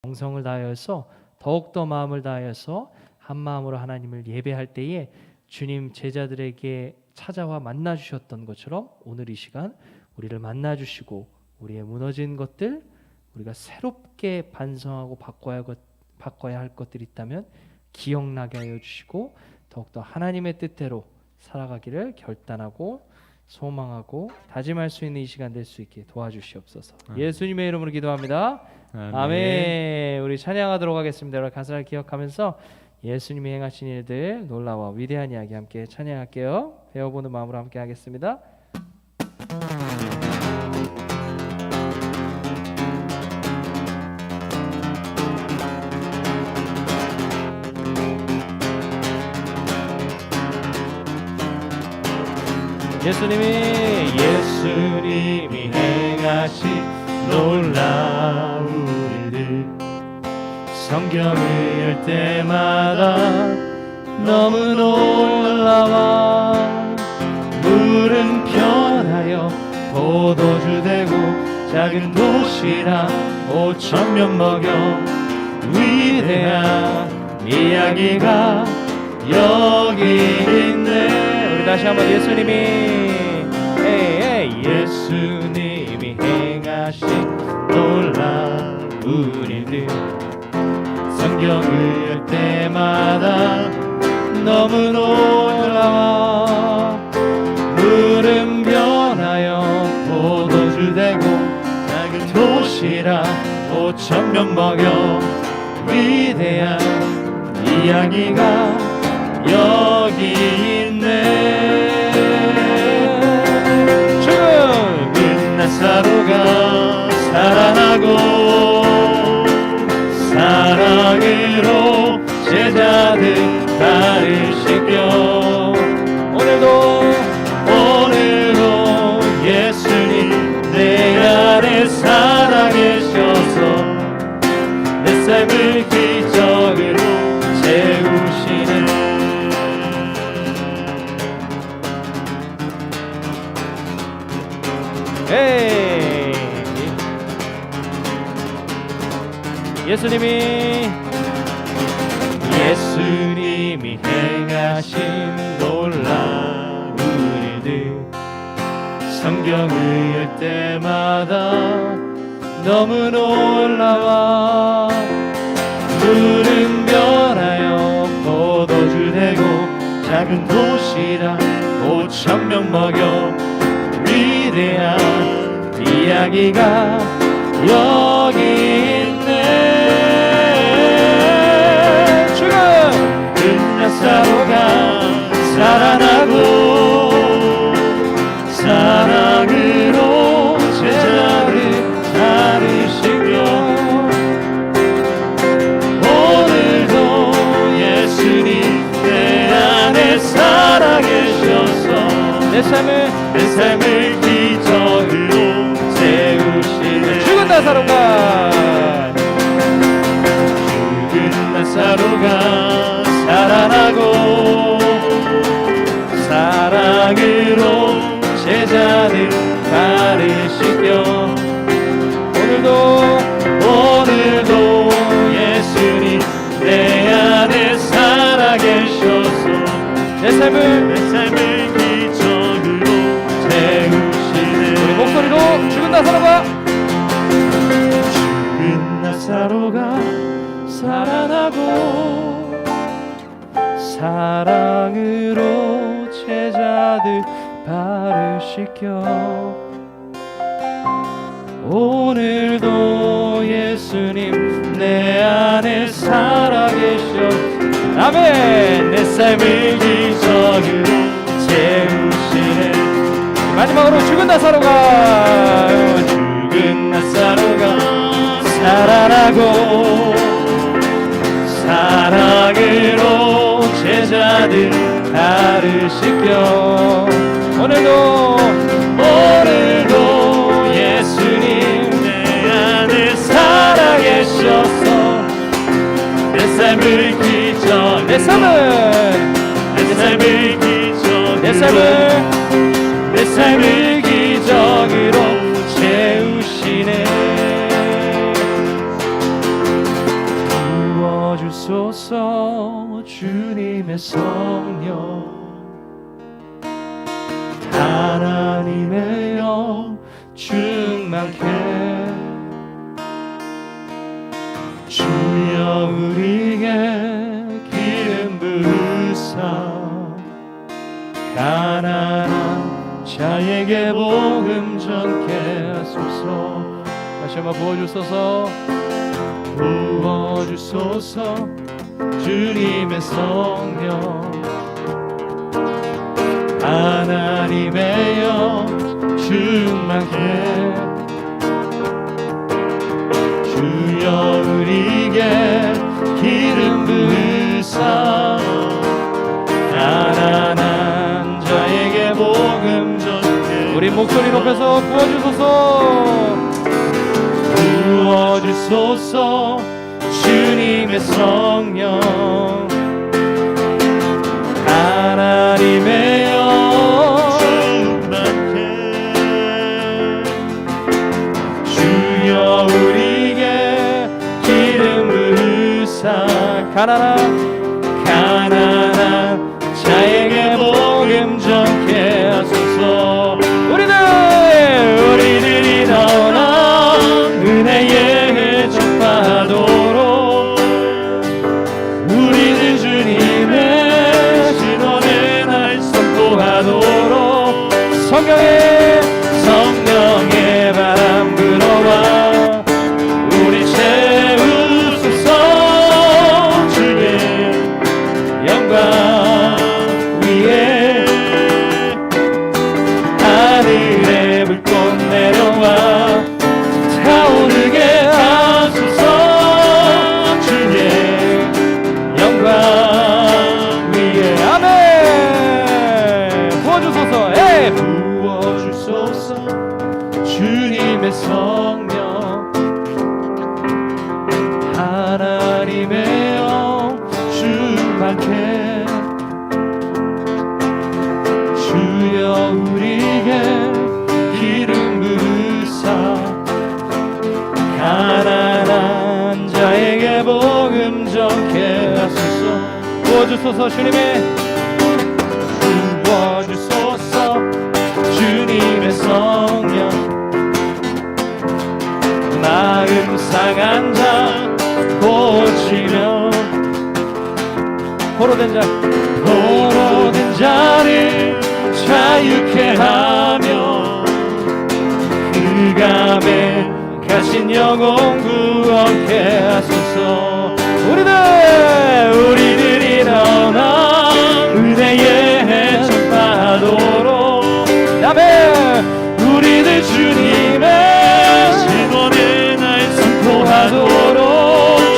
정성을 다하여서 더욱더 마음을 다하여서 한 마음으로 하나님을 예배할 때에 주님 제자들에게 찾아와 만나 주셨던 것처럼 오늘 이 시간 우리를 만나 주시고 우리의 무너진 것들, 우리가 새롭게 반성하고 바꿔야 할 것들이 있다면 기억나게 하여 주시고 더욱더 하나님의 뜻대로 살아가기를 결단하고 소망하고 다짐할 수 있는 이 시간 될 수 있게 도와주시옵소서. 예수님의 이름으로 기도합니다. 아멘. 우리 찬양하도록 하겠습니다. 여러분 가사를 기억하면서 예수님이 행하신 일들, 놀라워 위대한 이야기 함께 찬양할게요. 배워보는 마음으로 함께 하겠습니다. 예수님이 행하신 놀라운 일들 성경을 열 때마다 너무 놀라워 물은 변하여 포도주 되고 작은 도시락 5,000명 먹여 위대한 이야기가 여기 있네. 우리 다시 한번 예수님이 행하신 놀라운 일들 성경을 열 때마다 너무 놀라워 물은 변하여 포도주 되고 작은 도시락 5,000명 먹여 위대한 이야기가 여기 있네. 죽은 나사로가 살아나고 사랑으로 제자들 발을 씻겨 오늘도 예수님 내 안에 살아계셔서 내 삶을 기적으로 채우시는 예수님이 행하신 놀라운 일들 성경을 열 때마다 너무 놀라워 물은 변하여 포도주 되고 작은 도시락 5,000명 먹여 위대한 이야기가 여기 있네. 죽은 나사로가 살아나고 사랑으로 제자를 발을 씻겨 오늘도 예수님 내 안에 살아계셔서 내 삶을 기적으로 세우시네. 죽은 나사로가 살아나고 사랑으로 제자들 발을 씻겨 오늘도 예수님 내 안에 살아계셔서 내 삶을 기적으로 채우시네. 우리 목소리로 죽은 나사로가 살아나고 사랑으로 제자들 발을 씻겨 오늘도 예수님 내 안에 살아계셔. 아멘. 내 삶을 기적으로 채우시네. 마지막으로 죽은 나사로가 살아나고 사랑으로 제자들 발을 씻겨 오늘도 예수님 내 안에 살아계셔서 내 삶을 기적으로 채우시네. 부어주소서 주님의 성령 하나님의 영 충만케 주여 우리에게 기름 부으사 가난한 자에게 복음 전케 하소서. 다시 한번 부어주소서 부어주소서 주님의 성령 하나님의 영 충만케 주여 우리에게 기름 부으사 가난한 자에게 복음 전케. 우리 목소리 높여서 부어주소서 부어주소서 주님의 성령 하나님의 영 충만케 주여 우리에게 기름 부으사 가난한 자에게 복음 전케 하소서. 우리들이 나오나 은혜의 전파도록 우리들 주님의 신원의 날 선포하도록 성령의 바람 불어와 우리 채우소서 주의 영광 위에 하늘의 불꽃 내려와 타오르게 하소서 주의 영광 위에. 아멘. 부어주소서 부어주소서 주님의 성령 하나님의 영 충만케 주여 우리에게 기름 부으사 가난한 자에게 복음 전케 하소서. 부어주소서 부어주소서 주님의 성령 마음 상한 자 고치며 포로된 자를 자유케 하며 흑암에 가신 영혼 구원케 하소서. 우리들이 나오나 은혜의 전파하도록 아멘. 우리들 주님의 신원의 날 선포하도록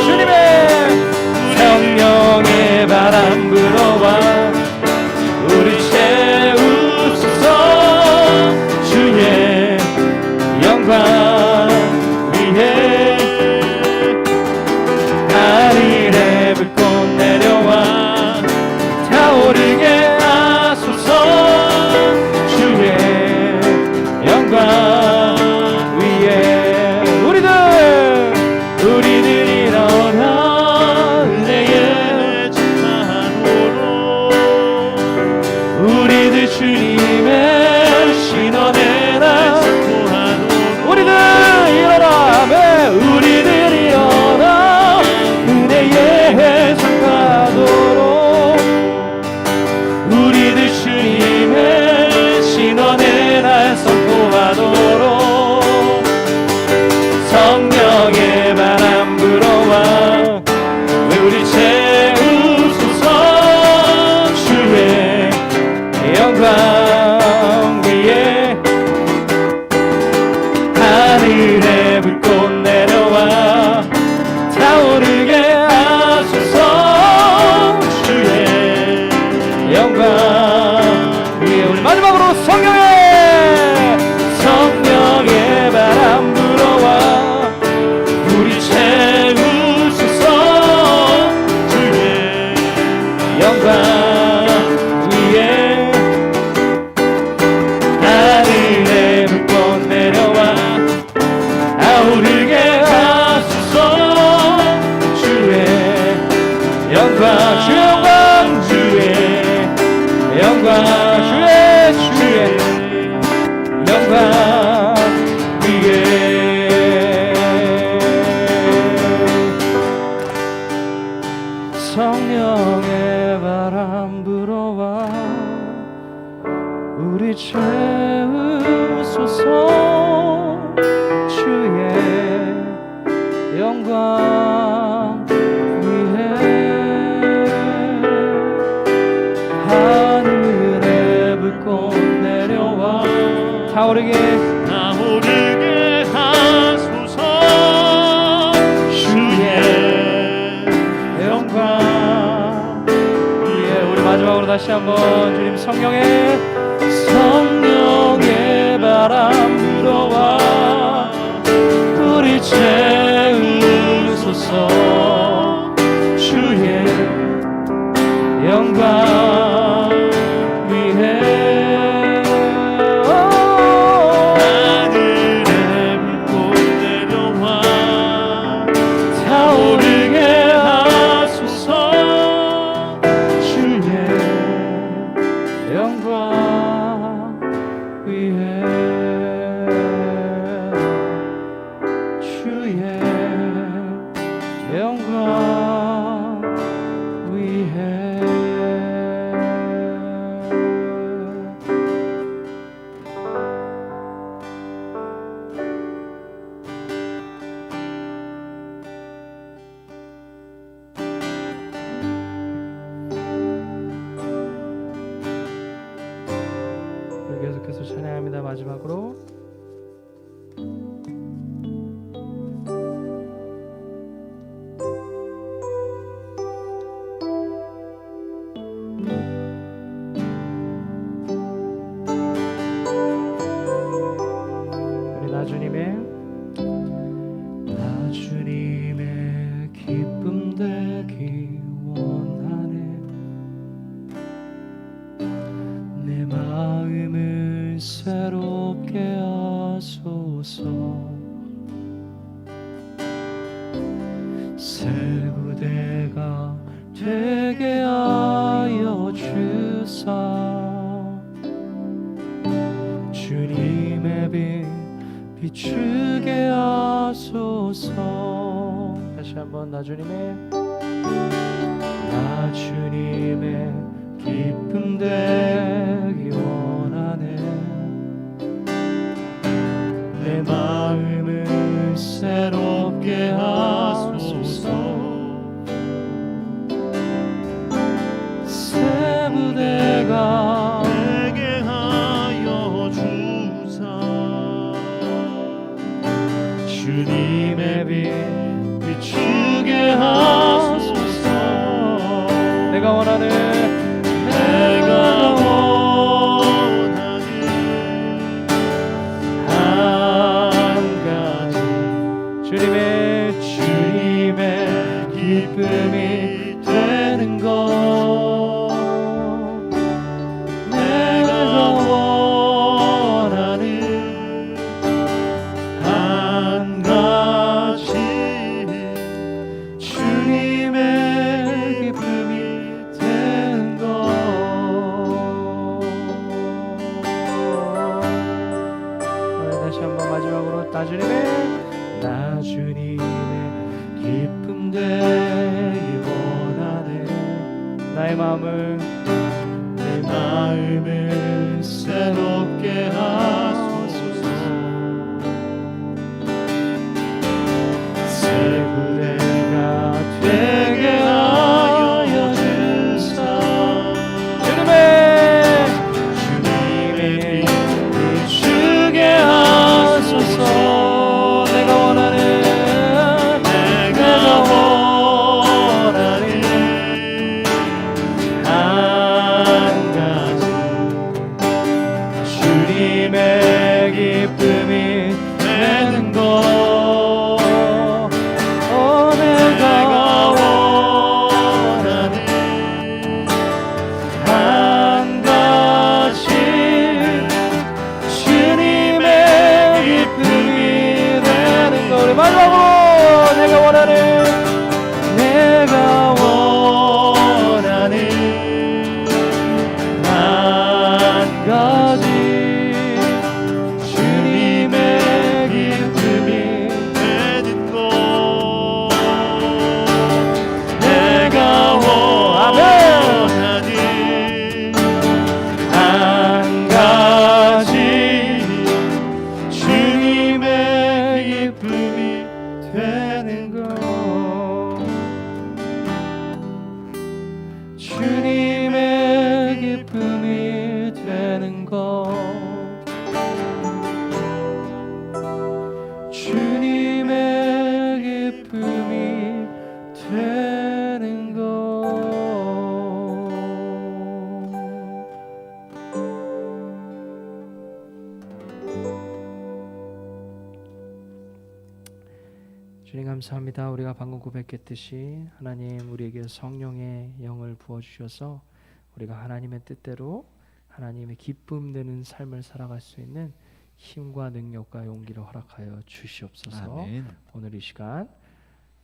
주님의 성령의 바람 불어와 우리 채우소서 주의 영광 위에 하늘의 불꽃 영광 주의 영광 주의 영광 주의 영광 위에 성령의 바람 불어와 우리 채우소서 주의 영광 위에 하늘에 불꽃 내려와 타오르게 하소서 주의 영광 위에 우리 마지막으로 다시 한번 주님 성령의 바람 불어와 우리 채우소서 주의 영광 위에 하늘에 불꽃 내려와 타오르게 하소서 주의 영광 위에 주의 영광 위에 계속해서 찬양합니다. 마지막으로 우리 나주님의 기쁨 되기 원하네 내 마음을 새롭게 하소서 새 부대가 되게 하여 주사 주님의 빛 비추게 하소서 다시 한번 나주님의 기쁨 되기 원하네 내 마음을 새롭게 하소서 새 부대가 되게 하여 주사 주님의 빛 비추게 하소서 내가 원하는 한 가지 주님의 기쁨이 되는 것 내가 원하는 한 가지 주님의 기쁨이 되는 것 다시 한번 마지막으로 나주님의 기쁨 되기 원하네 나의 마음을 새롭게 하소서 새 부대가 되게 하여 주사 주님의 빛 비추게 하소서 내가 원하는 한 가지 주님의 주님의 기쁨이 되는 것 주님의 기쁨이 되는 것 주님 감사합니다. 우리가 방금 고백했듯이 하나님 우리에게 성령의 영을 부어주셔서 우리가 하나님의 뜻대로 하나님의 기쁨 되는 삶을 살아갈 수 있는 힘과 능력과 용기를 허락하여 주시옵소서. 아멘. 오늘 이 시간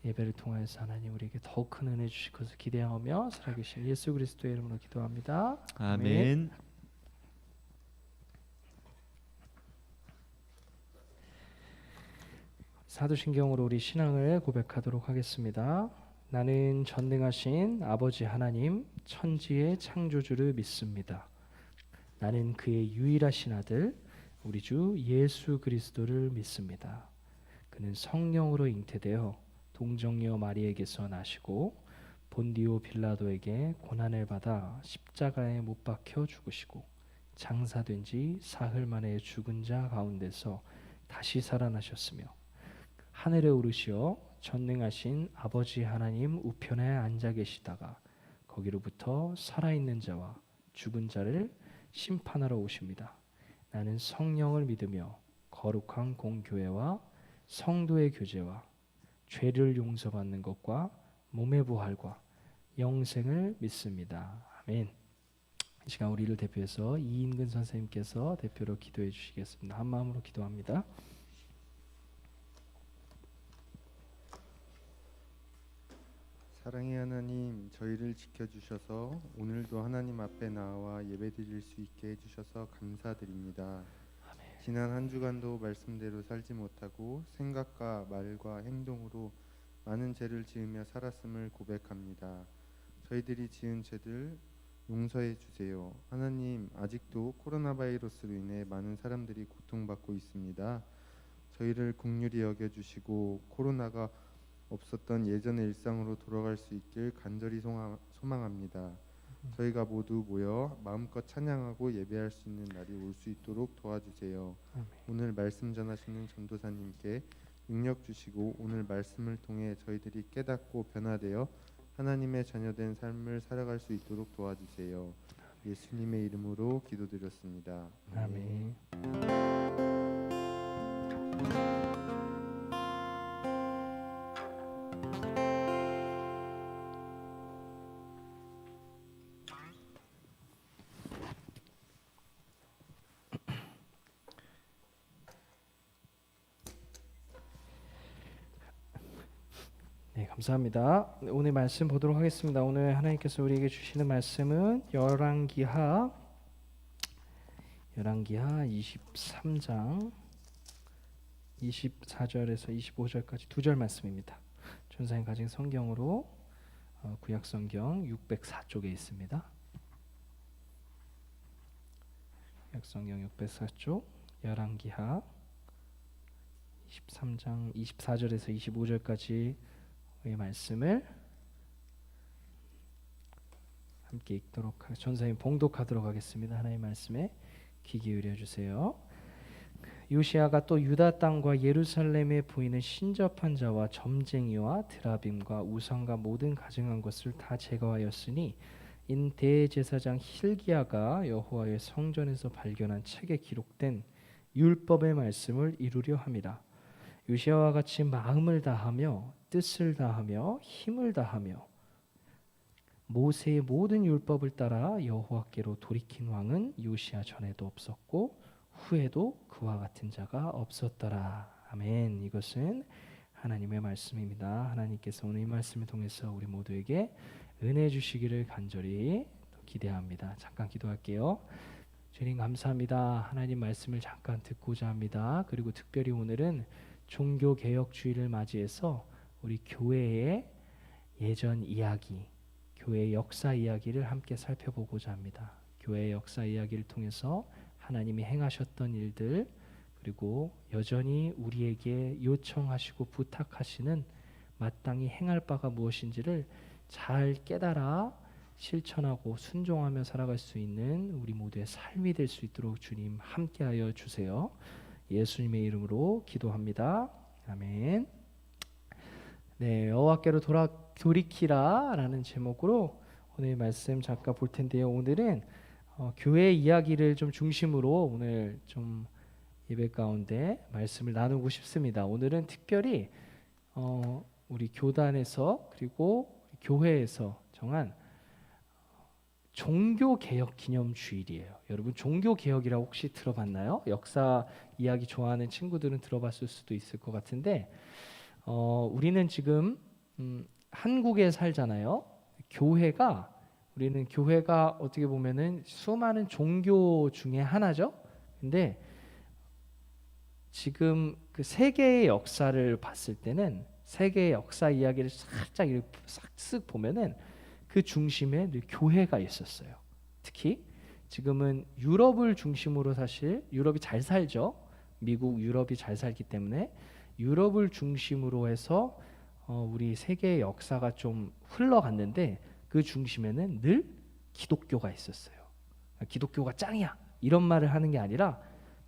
예배를 통하여서 하나님 우리에게 더 큰 은혜 주실 것을 기대하며 살아계신 예수 그리스도의 이름으로 기도합니다. 아멘. 사도신경으로 우리 신앙을 고백하도록 하겠습니다. 나는 전능하신 아버지 하나님 천지의 창조주를 믿습니다. 나는 그의 유일하신 아들 우리 주 예수 그리스도를 믿습니다. 그는 성령으로 잉태되어 동정녀 마리에게서 나시고 본디오 빌라도에게 고난을 받아 십자가에 못 박혀 죽으시고 장사된 지 사흘 만에 죽은 자 가운데서 다시 살아나셨으며 하늘에 오르시어 전능하신 아버지 하나님 우편에 앉아 계시다가 거기로부터 살아있는 자와 죽은 자를 심판하러 오십니다. 나는 성령을 믿으며 거룩한 공교회와 성도의 교제와 죄를 용서받는 것과 몸의 부활과 영생을 믿습니다. 아멘. 이 시간 우리를 대표해서 이인근 선생님께서 대표로 기도해 주시겠습니다. 한 마음으로 기도합니다. 사랑의 하나님, 저희를 지켜주셔서 오늘도 하나님 앞에 나와 예배드릴 수 있게 해주셔서 감사드립니다. 지난 한 주간도 말씀대로 살지 못하고 생각과 말과 행동으로 많은 죄를 지으며 살았음을 고백합니다. 저희들이 지은 죄들 용서해 주세요. 하나님, 아직도 코로나 바이러스로 인해 많은 사람들이 고통받고 있습니다. 저희를 긍휼히 여겨주시고 코로나가 없었던 예전의 일상으로 돌아갈 수 있길 간절히 소망합니다. 저희가 모두 모여 마음껏 찬양하고 예배할 수 있는 날이 올 수 있도록 도와주세요. 오늘 말씀 전하시는 전도사님께 능력 주시고 오늘 말씀을 통해 저희들이 깨닫고 변화되어 하나님의 자녀된 삶을 살아갈 수 있도록 도와주세요. 예수님의 이름으로 기도드렸습니다. 아멘. 네, 감사합니다. 오늘 말씀 보도록 하겠습니다. 오늘 하나님께서 우리에게 주시는 말씀은 열왕기하 23장 24절에서 25절까지 두 절 말씀입니다. 전사님 가진 성경으로 구약 성경 604쪽에 있습니다. 구약 성경 604쪽 열왕기하 23장 24절에서 25절까지 의 말씀을 함께 읽도록 전사님 봉독하도록 하겠습니다. 하나님의 말씀에 귀 기울여 주세요. 요시아가 또 유다 땅과 예루살렘에 보이는 신접한 자와 점쟁이와 드라빔과 우상과 모든 가증한 것을 다 제거하였으니 인 대제사장 힐기야가 여호와의 성전에서 발견한 책에 기록된 율법의 말씀을 이루려 함이라. 요시아와 같이 마음을 다하며 뜻을 다하며 힘을 다하며 모세의 모든 율법을 따라 여호와께로 돌이킨 왕은 요시아 전에도 없었고 후에도 그와 같은 자가 없었더라. 아멘. 이것은 하나님의 말씀입니다. 하나님께서 오늘 이 말씀을 통해서 우리 모두에게 은혜 주시기를 간절히 기대합니다. 잠깐 기도할게요. 주님 감사합니다. 하나님 말씀을 잠깐 듣고자 합니다. 그리고 특별히 오늘은 종교개혁주의를 맞이해서 우리 교회의 예전 이야기, 교회의 역사 이야기를 함께 살펴보고자 합니다. 교회의 역사 이야기를 통해서 하나님이 행하셨던 일들, 그리고 여전히 우리에게 요청하시고 부탁하시는 마땅히 행할 바가 무엇인지를 잘 깨달아 실천하고 순종하며 살아갈 수 있는 우리 모두의 삶이 될 수 있도록 주님 함께하여 주세요. 예수님의 이름으로 기도합니다. 아멘. 네, 여호와께로 돌이키라라는 제목으로 오늘 말씀 잠깐 볼 텐데요. 오늘은 교회 이야기를 좀 중심으로 오늘 좀 예배 가운데 말씀을 나누고 싶습니다. 오늘은 특별히 우리 교단에서 그리고 교회에서 정한 종교개혁 기념주일이에요. 여러분 종교개혁이라고 혹시 들어봤나요? 역사 이야기 좋아하는 친구들은 들어봤을 수도 있을 것 같은데 우리는 지금 한국에 살잖아요. 우리는 교회가 어떻게 보면은 수많은 종교 중에 하나죠. 근데 지금 그 세계의 역사를 봤을 때는 세계의 역사 이야기를 살짝 이렇게 싹쓱 보면은 그 중심에 늘 교회가 있었어요. 특히 지금은 유럽을 중심으로 사실 유럽이 잘 살죠. 미국, 유럽이 잘 살기 때문에 유럽을 중심으로 해서 우리 세계의 역사가 좀 흘러갔는데 그 중심에는 늘 기독교가 있었어요. 기독교가 짱이야 이런 말을 하는 게 아니라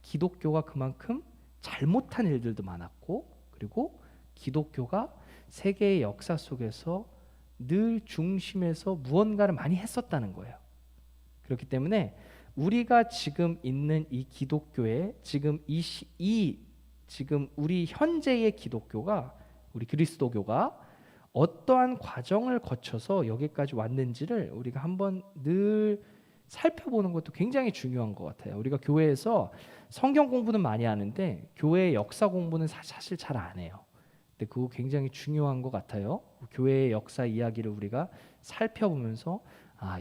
기독교가 그만큼 잘못한 일들도 많았고 그리고 기독교가 세계의 역사 속에서 늘 중심에서 무언가를 많이 했었다는 거예요. 그렇기 때문에 우리가 지금 있는 이 기독교에 지금 지금 우리 현재의 기독교가 우리 그리스도교가 어떠한 과정을 거쳐서 여기까지 왔는지를 우리가 한번 늘 살펴보는 것도 굉장히 중요한 것 같아요. 우리가 교회에서 성경 공부는 많이 하는데 교회의 역사 공부는 사실 잘 안 해요. 근데 그거 굉장히 중요한 것 같아요. 교회의 역사 이야기를 우리가 살펴보면서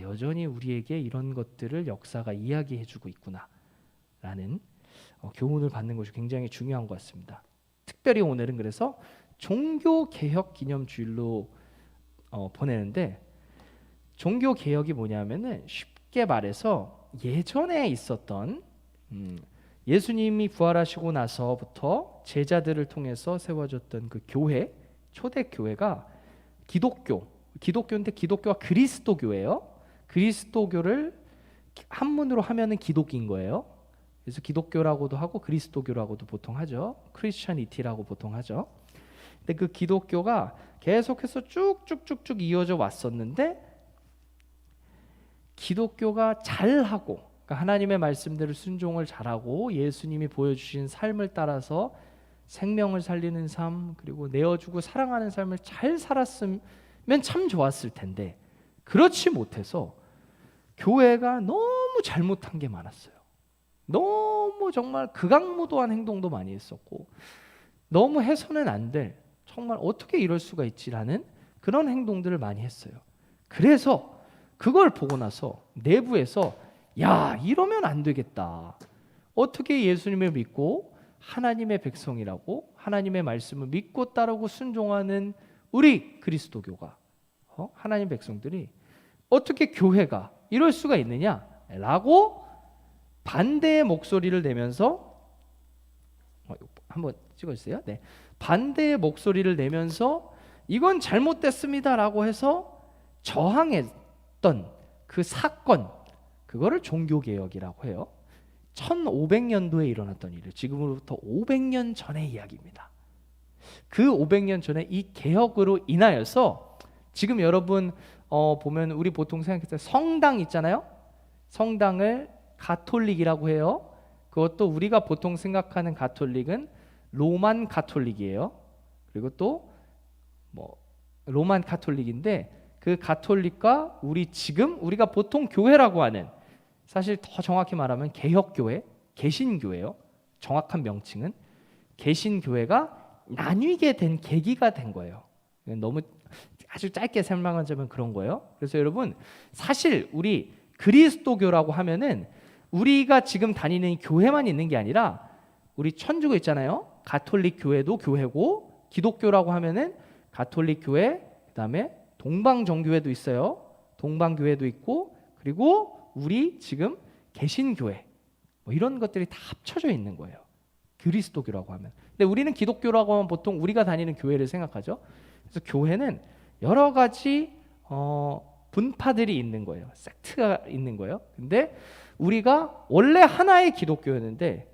여전히 우리에게 이런 것들을 역사가 이야기해주고 있구나라는 교훈을 받는 것이 굉장히 중요한 것 같습니다. 특별히 오늘은 그래서 종교개혁 기념주일로 보내는데 종교개혁이 뭐냐면은 쉽게 말해서 예전에 있었던 예수님이 부활하시고 나서부터 제자들을 통해서 세워졌던 그 교회, 초대교회가 기독교인데 기독교가 그리스도교예요. 그리스도교를 한문으로 하면은 기독인 거예요. 그래서 기독교라고도 하고 그리스도교라고도 보통 하죠. 크리스천이티라고 보통 하죠. 근데 그 기독교가 계속해서 쭉쭉쭉쭉 이어져 왔었는데 기독교가 잘하고 그러니까 하나님의 말씀대로 순종을 잘하고 예수님이 보여주신 삶을 따라서 생명을 살리는 삶 그리고 내어주고 사랑하는 삶을 잘 살았으면 참 좋았을 텐데 그렇지 못해서 교회가 너무 잘못한 게 많았어요. 너무 정말 극악무도한 행동도 많이 했었고 너무 해서는 안 될 정말 어떻게 이럴 수가 있지라는 그런 행동들을 많이 했어요. 그래서 그걸 보고 나서 내부에서 야 이러면 안 되겠다. 어떻게 예수님을 믿고 하나님의 백성이라고 하나님의 말씀을 믿고 따르고 순종하는 우리 그리스도교가 하나님 백성들이 어떻게 교회가 이럴 수가 있느냐라고 반대의 목소리를 내면서 한번 찍어주세요. 네, 반대의 목소리를 내면서 이건 잘못됐습니다라고 해서 저항했던 그 사건 그거를 종교개혁이라고 해요. 1500년도에 일어났던 일을 지금으로부터 500년 전의 이야기입니다. 그 500년 전에 이 개혁으로 인하여서 지금 여러분 보면 우리 보통 생각했을 때 성당 있잖아요. 성당을 가톨릭이라고 해요. 그것도 우리가 보통 생각하는 가톨릭은 로만 가톨릭이에요. 그리고 또 로만 가톨릭인데 그 가톨릭과 우리가 보통 교회라고 하는 사실 더 정확히 말하면 개혁교회, 개신교회요. 정확한 명칭은 개신교회가 나뉘게 된 계기가 된 거예요. 너무 아주 짧게 설명하자면 그런 거예요. 그래서 여러분 사실 우리 그리스도교라고 하면은 우리가 지금 다니는 교회만 있는 게 아니라 우리 천주교 있잖아요. 가톨릭 교회도 교회고 기독교라고 하면은 가톨릭 교회 그다음에 동방정교회도 있어요. 동방교회도 있고 그리고 우리 지금 개신교회 이런 것들이 다 합쳐져 있는 거예요. 그리스도교라고 하면. 근데 우리는 기독교라고 하면 보통 우리가 다니는 교회를 생각하죠. 그래서 교회는 여러 가지 분파들이 있는 거예요. 섹트가 있는 거예요. 근데 우리가 원래 하나의 기독교였는데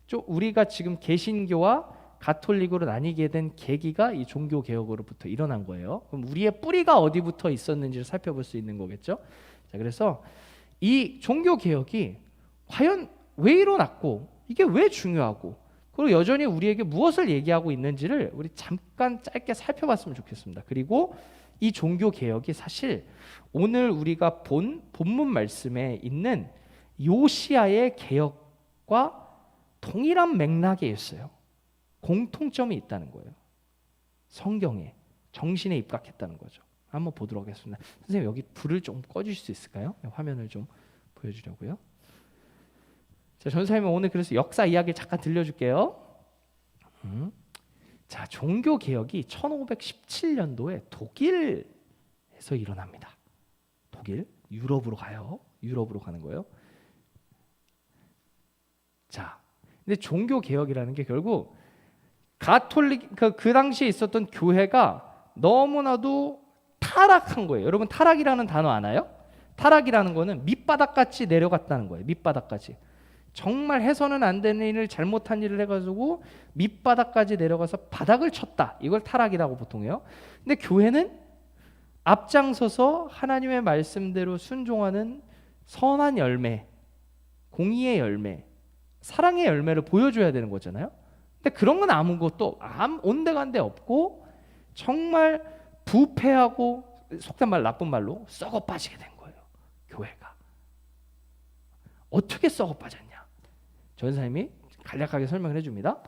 좀 우리가 지금 개신교와 가톨릭으로 나뉘게 된 계기가 이 종교 개혁으로부터 일어난 거예요. 그럼 우리의 뿌리가 어디부터 있었는지를 살펴볼 수 있는 거겠죠. 자, 그래서 이 종교 개혁이 과연 왜 일어났고 이게 왜 중요하고 그리고 여전히 우리에게 무엇을 얘기하고 있는지를 우리 잠깐 짧게 살펴봤으면 좋겠습니다. 그리고 이 종교 개혁이 사실 오늘 우리가 본 본문 말씀에 있는 요시야의 개혁과 동일한 맥락에 있어요. 공통점이 있다는 거예요. 성경에 정신에 입각했다는 거죠. 한번 보도록 하겠습니다. 선생님 여기 불을 좀 꺼주실 수 있을까요? 화면을 좀 보여주려고요. 자, 전사님은 오늘 그래서 역사 이야기를 잠깐 들려줄게요. 자, 종교 개혁이 1517년도에 독일에서 일어납니다. 독일, 유럽으로 가요. 유럽으로 가는 거예요. 자, 근데 종교 개혁이라는 게 결국 가톨릭 그 당시에 있었던 교회가 너무나도 타락한 거예요. 여러분 타락이라는 단어 아나요? 타락이라는 거는 밑바닥같이 내려갔다는 거예요. 밑바닥까지. 정말 해서는 안 되는 일을 잘못한 일을 해가지고 밑바닥까지 내려가서 바닥을 쳤다. 이걸 타락이라고 보통 해요. 근데 교회는 앞장서서 하나님의 말씀대로 순종하는 선한 열매, 공의의 열매, 사랑의 열매를 보여줘야 되는 거잖아요. 근데 그런 건 아무것도 온데간데 없고 정말 부패하고 속된 말 나쁜 말로 썩어 빠지게 된 거예요. 교회가. 어떻게 썩어 빠졌냐? 전사님이 간략하게 설명을 해줍니다.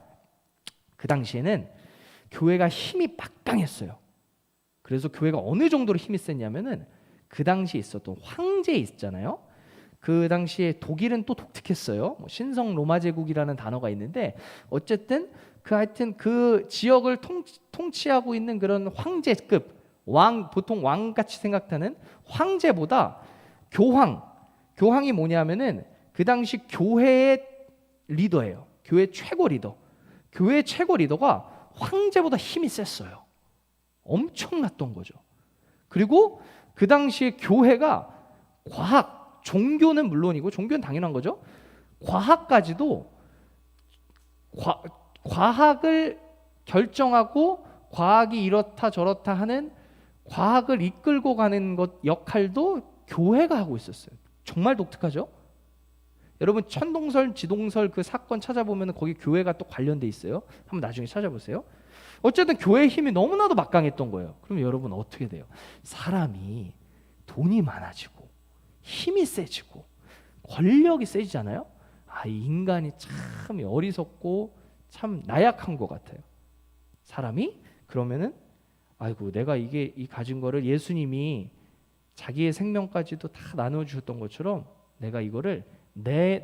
그 당시에는 교회가 힘이 막강했어요. 그래서 교회가 어느 정도로 힘이 셌냐면은 그 당시에 있었던 황제 있잖아요. 그 당시에 독일은 또 독특했어요. 뭐 신성 로마 제국이라는 단어가 있는데 어쨌든 하여튼 그 지역을 통치하고 있는 그런 황제급 왕, 보통 왕같이 생각하는 황제보다 교황이 뭐냐면은 그 당시 교회의 리더예요. 교회 최고 리더. 교회 최고 리더가 황제보다 힘이 셌어요. 엄청났던 거죠. 그리고 그 당시에 교회가 과학, 종교는 물론이고 종교는 당연한 거죠. 과학까지도 과학을 결정하고 과학이 이렇다 저렇다 하는 과학을 이끌고 가는 것 역할도 교회가 하고 있었어요. 정말 독특하죠? 여러분 천동설, 지동설 그 사건 찾아보면 거기 교회가 또 관련돼 있어요. 한번 나중에 찾아보세요. 어쨌든 교회의 힘이 너무나도 막강했던 거예요. 그럼 여러분 어떻게 돼요? 사람이 돈이 많아지고 힘이 세지고 권력이 세지잖아요. 이 인간이 참 어리석고 참 나약한 것 같아요. 사람이 그러면은 아이고 내가 이 가진 거를 예수님이 자기의 생명까지도 다 나눠주셨던 것처럼 내가 이거를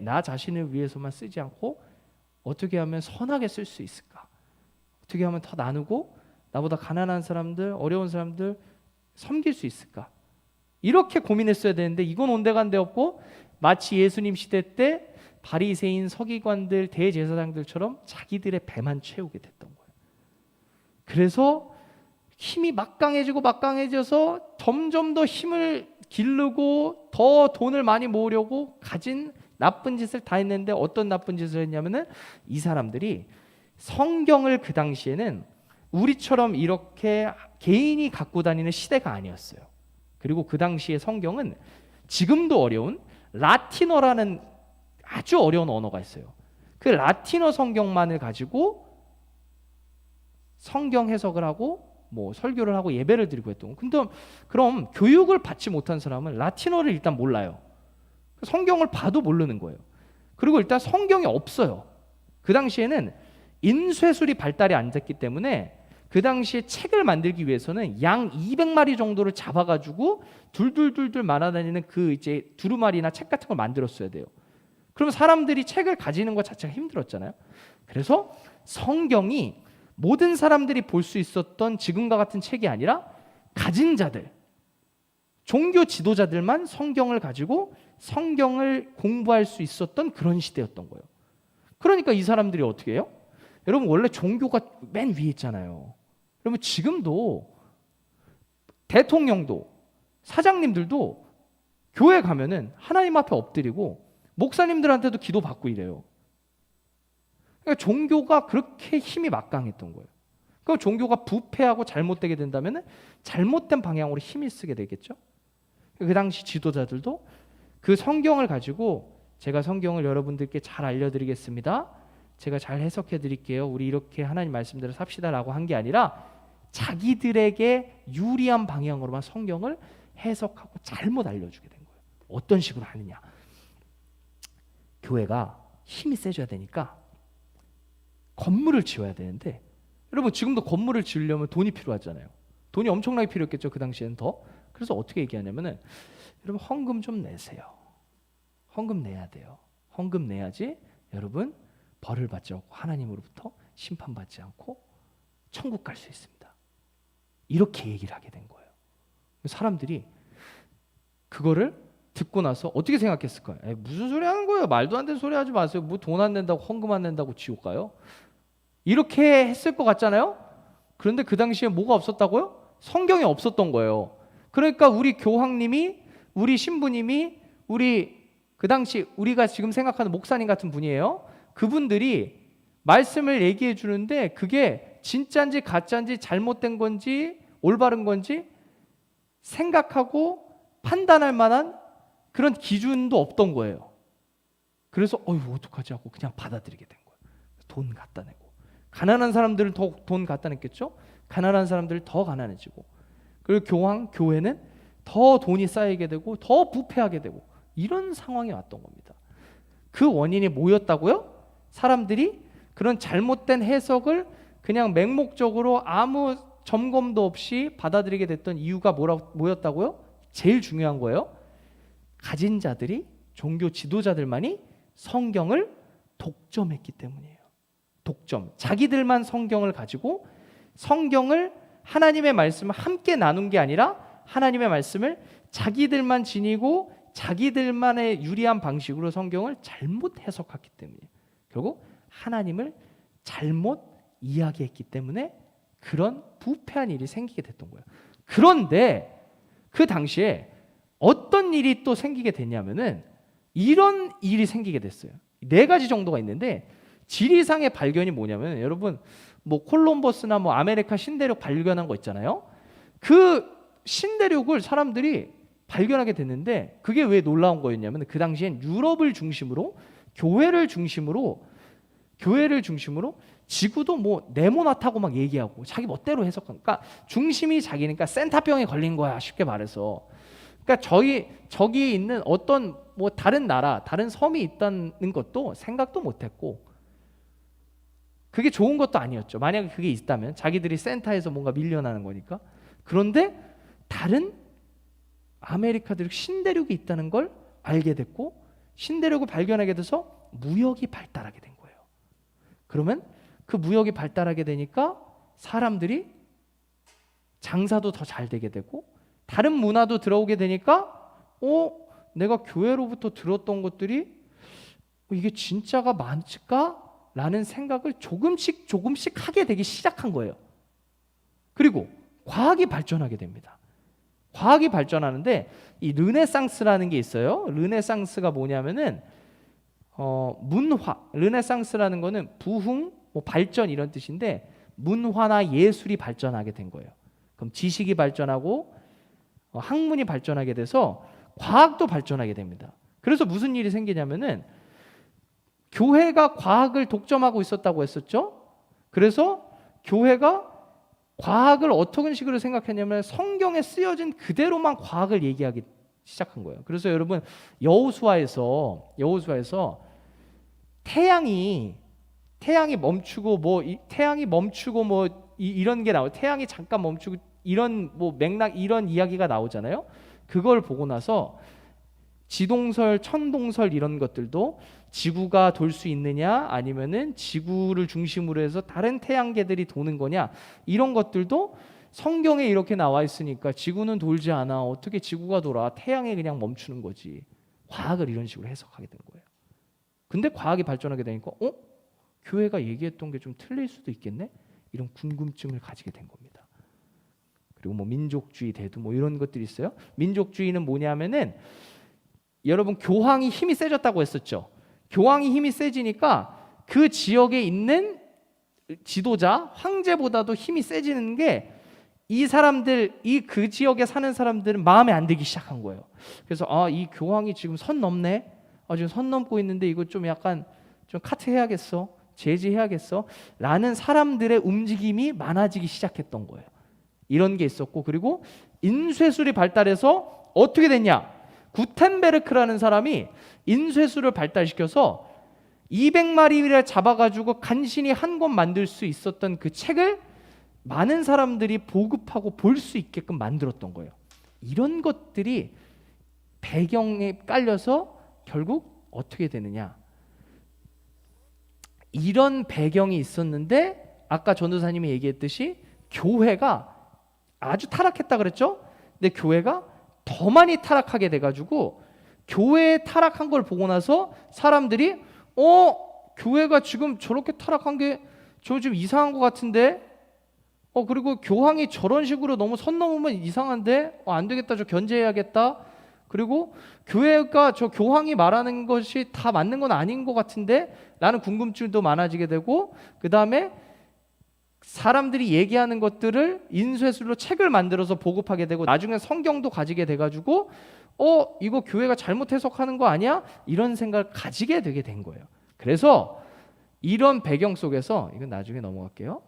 나 자신을 위해서만 쓰지 않고 어떻게 하면 선하게 쓸 수 있을까? 어떻게 하면 더 나누고 나보다 가난한 사람들, 어려운 사람들 섬길 수 있을까? 이렇게 고민했어야 되는데 이건 온데간데 없고 마치 예수님 시대 때 바리새인 서기관들, 대제사장들처럼 자기들의 배만 채우게 됐던 거예요. 그래서 힘이 막강해져서 점점 더 힘을 기르고 더 돈을 많이 모으려고 가진 나쁜 짓을 다 했는데 어떤 나쁜 짓을 했냐면은 이 사람들이 성경을 그 당시에는 우리처럼 이렇게 개인이 갖고 다니는 시대가 아니었어요. 그리고 그 당시의 성경은 지금도 어려운 라틴어라는 아주 어려운 언어가 있어요. 그 라틴어 성경만을 가지고 성경 해석을 하고 뭐 설교를 하고 예배를 드리고 했던. 근데 그럼 교육을 받지 못한 사람은 라틴어를 일단 몰라요. 성경을 봐도 모르는 거예요. 그리고 일단 성경이 없어요. 그 당시에는 인쇄술이 발달이 안 됐기 때문에 그 당시에 책을 만들기 위해서는 양 200마리 정도를 잡아가지고 둘둘둘둘 말아다니는 그 이제 두루마리나 책 같은 걸 만들었어야 돼요. 그럼 사람들이 책을 가지는 것 자체가 힘들었잖아요. 그래서 성경이 모든 사람들이 볼 수 있었던 지금과 같은 책이 아니라 가진 자들, 종교 지도자들만 성경을 가지고 성경을 공부할 수 있었던 그런 시대였던 거예요. 그러니까 이 사람들이 어떻게 해요? 여러분 원래 종교가 맨 위에 있잖아요. 여러분 지금도 대통령도 사장님들도 교회 가면은 하나님 앞에 엎드리고 목사님들한테도 기도 받고 이래요. 그러니까 종교가 그렇게 힘이 막강했던 거예요. 그럼 종교가 부패하고 잘못되게 된다면 잘못된 방향으로 힘을 쓰게 되겠죠. 그 당시 지도자들도 그 성경을 가지고 제가 성경을 여러분들께 잘 알려드리겠습니다. 제가 잘 해석해 드릴게요. 우리 이렇게 하나님 말씀대로 삽시다라고 한 게 아니라 자기들에게 유리한 방향으로만 성경을 해석하고 잘못 알려주게 된 거예요. 어떤 식으로 하느냐. 교회가 힘이 세져야 되니까 건물을 지어야 되는데 여러분 지금도 건물을 지으려면 돈이 필요하잖아요. 돈이 엄청나게 필요했겠죠. 그 당시에는 더. 그래서 어떻게 얘기하냐면은 여러분 헌금 좀 내세요. 헌금 내야 돼요. 헌금 내야지 여러분 벌을 받지 않고 하나님으로부터 심판받지 않고 천국 갈 수 있습니다. 이렇게 얘기를 하게 된 거예요. 사람들이 그거를 듣고 나서 어떻게 생각했을까요? 무슨 소리 하는 거예요? 말도 안 되는 소리 하지 마세요. 뭐 돈 안 낸다고 헌금 안 낸다고 지옥 가요? 이렇게 했을 것 같잖아요. 그런데 그 당시에 뭐가 없었다고요? 성경이 없었던 거예요. 그러니까 우리 교황님이, 우리 신부님이, 우리 그 당시 우리가 지금 생각하는 목사님 같은 분이에요. 그분들이 말씀을 얘기해 주는데 그게 진짜인지 가짜인지 잘못된 건지 올바른 건지 생각하고 판단할 만한 그런 기준도 없던 거예요. 그래서 어떡하지 하고 그냥 받아들이게 된 거예요. 돈 갖다 내고 가난한 사람들은 더 돈 갖다 냈겠죠. 가난한 사람들은 더 가난해지고 그리고 교회는 더 돈이 쌓이게 되고 더 부패하게 되고 이런 상황이 왔던 겁니다. 그 원인이 뭐였다고요? 사람들이 그런 잘못된 해석을 그냥 맹목적으로 아무 점검도 없이 받아들이게 됐던 이유가 뭐였다고요? 제일 중요한 거예요. 가진 자들이 종교 지도자들만이 성경을 독점했기 때문이에요. 독점. 자기들만 성경을 가지고 성경을 하나님의 말씀을 함께 나눈 게 아니라 하나님의 말씀을 자기들만 지니고 자기들만의 유리한 방식으로 성경을 잘못 해석했기 때문이에요. 결국 하나님을 잘못 이야기했기 때문에 그런 부패한 일이 생기게 됐던 거예요. 그런데 그 당시에 어떤 일이 또 생기게 됐냐면은 이런 일이 생기게 됐어요. 4가지 정도가 있는데 지리상의 발견이 뭐냐면 여러분 뭐 콜럼버스나 뭐 아메리카 신대륙 발견한 거 있잖아요. 그 신대륙을 사람들이 발견하게 됐는데 그게 왜 놀라운 거였냐면 그 당시엔 유럽을 중심으로 교회를 중심으로 지구도 뭐 네모나다고 막 얘기하고 자기 멋대로 해석하니까 중심이 자기니까 센터병에 걸린 거야 쉽게 말해서. 그러니까 저기에 있는 어떤 뭐 다른 나라, 다른 섬이 있다는 것도 생각도 못했고 그게 좋은 것도 아니었죠. 만약에 그게 있다면 자기들이 센터에서 뭔가 밀려나는 거니까. 그런데 다른 아메리카들 신대륙이 있다는 걸 알게 됐고 신대륙을 발견하게 돼서 무역이 발달하게 된 거예요. 그러면 그 무역이 발달하게 되니까 사람들이 장사도 더 잘 되게 되고 다른 문화도 들어오게 되니까 내가 교회로부터 들었던 것들이 이게 진짜가 맞을까? 라는 생각을 조금씩 하게 되기 시작한 거예요. 그리고 과학이 발전하게 됩니다. 과학이 발전하는데 이 르네상스라는 게 있어요. 르네상스가 뭐냐면은 문화, 르네상스라는 거는 부흥, 뭐 발전 이런 뜻인데 문화나 예술이 발전하게 된 거예요. 그럼 지식이 발전하고 학문이 발전하게 돼서 과학도 발전하게 됩니다. 그래서 무슨 일이 생기냐면은 교회가 과학을 독점하고 있었다고 했었죠. 그래서 교회가 과학을 어떤 식으로 생각했냐면 성경에 쓰여진 그대로만 과학을 얘기하기 시작한 거예요. 그래서 여러분 여호수아에서 태양이 멈추고 이런 게 나와요. 태양이 잠깐 멈추고 이런 뭐 맥락 이런 이야기가 나오잖아요. 그걸 보고 나서 지동설, 천동설 이런 것들도 지구가 돌 수 있느냐 아니면은 지구를 중심으로 해서 다른 태양계들이 도는 거냐 이런 것들도 성경에 이렇게 나와 있으니까 지구는 돌지 않아. 어떻게 지구가 돌아? 태양이 그냥 멈추는 거지. 과학을 이런 식으로 해석하게 된 거예요. 근데 과학이 발전하게 되니까 교회가 얘기했던 게 좀 틀릴 수도 있겠네? 이런 궁금증을 가지게 된 겁니다. 그리고 뭐 민족주의 대두 뭐 이런 것들이 있어요. 민족주의는 뭐냐면은 여러분 교황이 힘이 세졌다고 했었죠. 교황이 힘이 세지니까 그 지역에 있는 지도자, 황제보다도 힘이 세지는 게 이 사람들, 그 지역에 사는 사람들은 마음에 안 들기 시작한 거예요. 그래서 이 교황이 지금 선 넘네. 지금 선 넘고 있는데 이거 좀 약간 좀 카트해야겠어. 제지해야겠어. 라는 사람들의 움직임이 많아지기 시작했던 거예요. 이런 게 있었고, 그리고 인쇄술이 발달해서 어떻게 됐냐? 구텐베르크라는 사람이 인쇄술을 발달시켜서 200마리를 잡아가지고 간신히 한 권 만들 수 있었던 그 책을 많은 사람들이 보급하고 볼 수 있게끔 만들었던 거예요. 이런 것들이 배경에 깔려서 결국 어떻게 되느냐? 이런 배경이 있었는데 아까 전도사님이 얘기했듯이 교회가 아주 타락했다 그랬죠? 근데 교회가 더 많이 타락하게 돼가지고 교회에 타락한 걸 보고 나서 사람들이 교회가 지금 저렇게 타락한 게 저 좀 이상한 것 같은데 그리고 교황이 저런 식으로 너무 선 넘으면 이상한데 안 되겠다, 저 견제해야겠다. 그리고 교회가 저 교황이 말하는 것이 다 맞는 건 아닌 것 같은데 라는 궁금증도 많아지게 되고, 그 다음에 사람들이 얘기하는 것들을 인쇄술로 책을 만들어서 보급하게 되고 나중에 성경도 가지게 돼가지고 이거 교회가 잘못 해석하는 거 아니야? 이런 생각을 가지게 되게 된 거예요. 그래서 이런 배경 속에서 이건 나중에 넘어갈게요.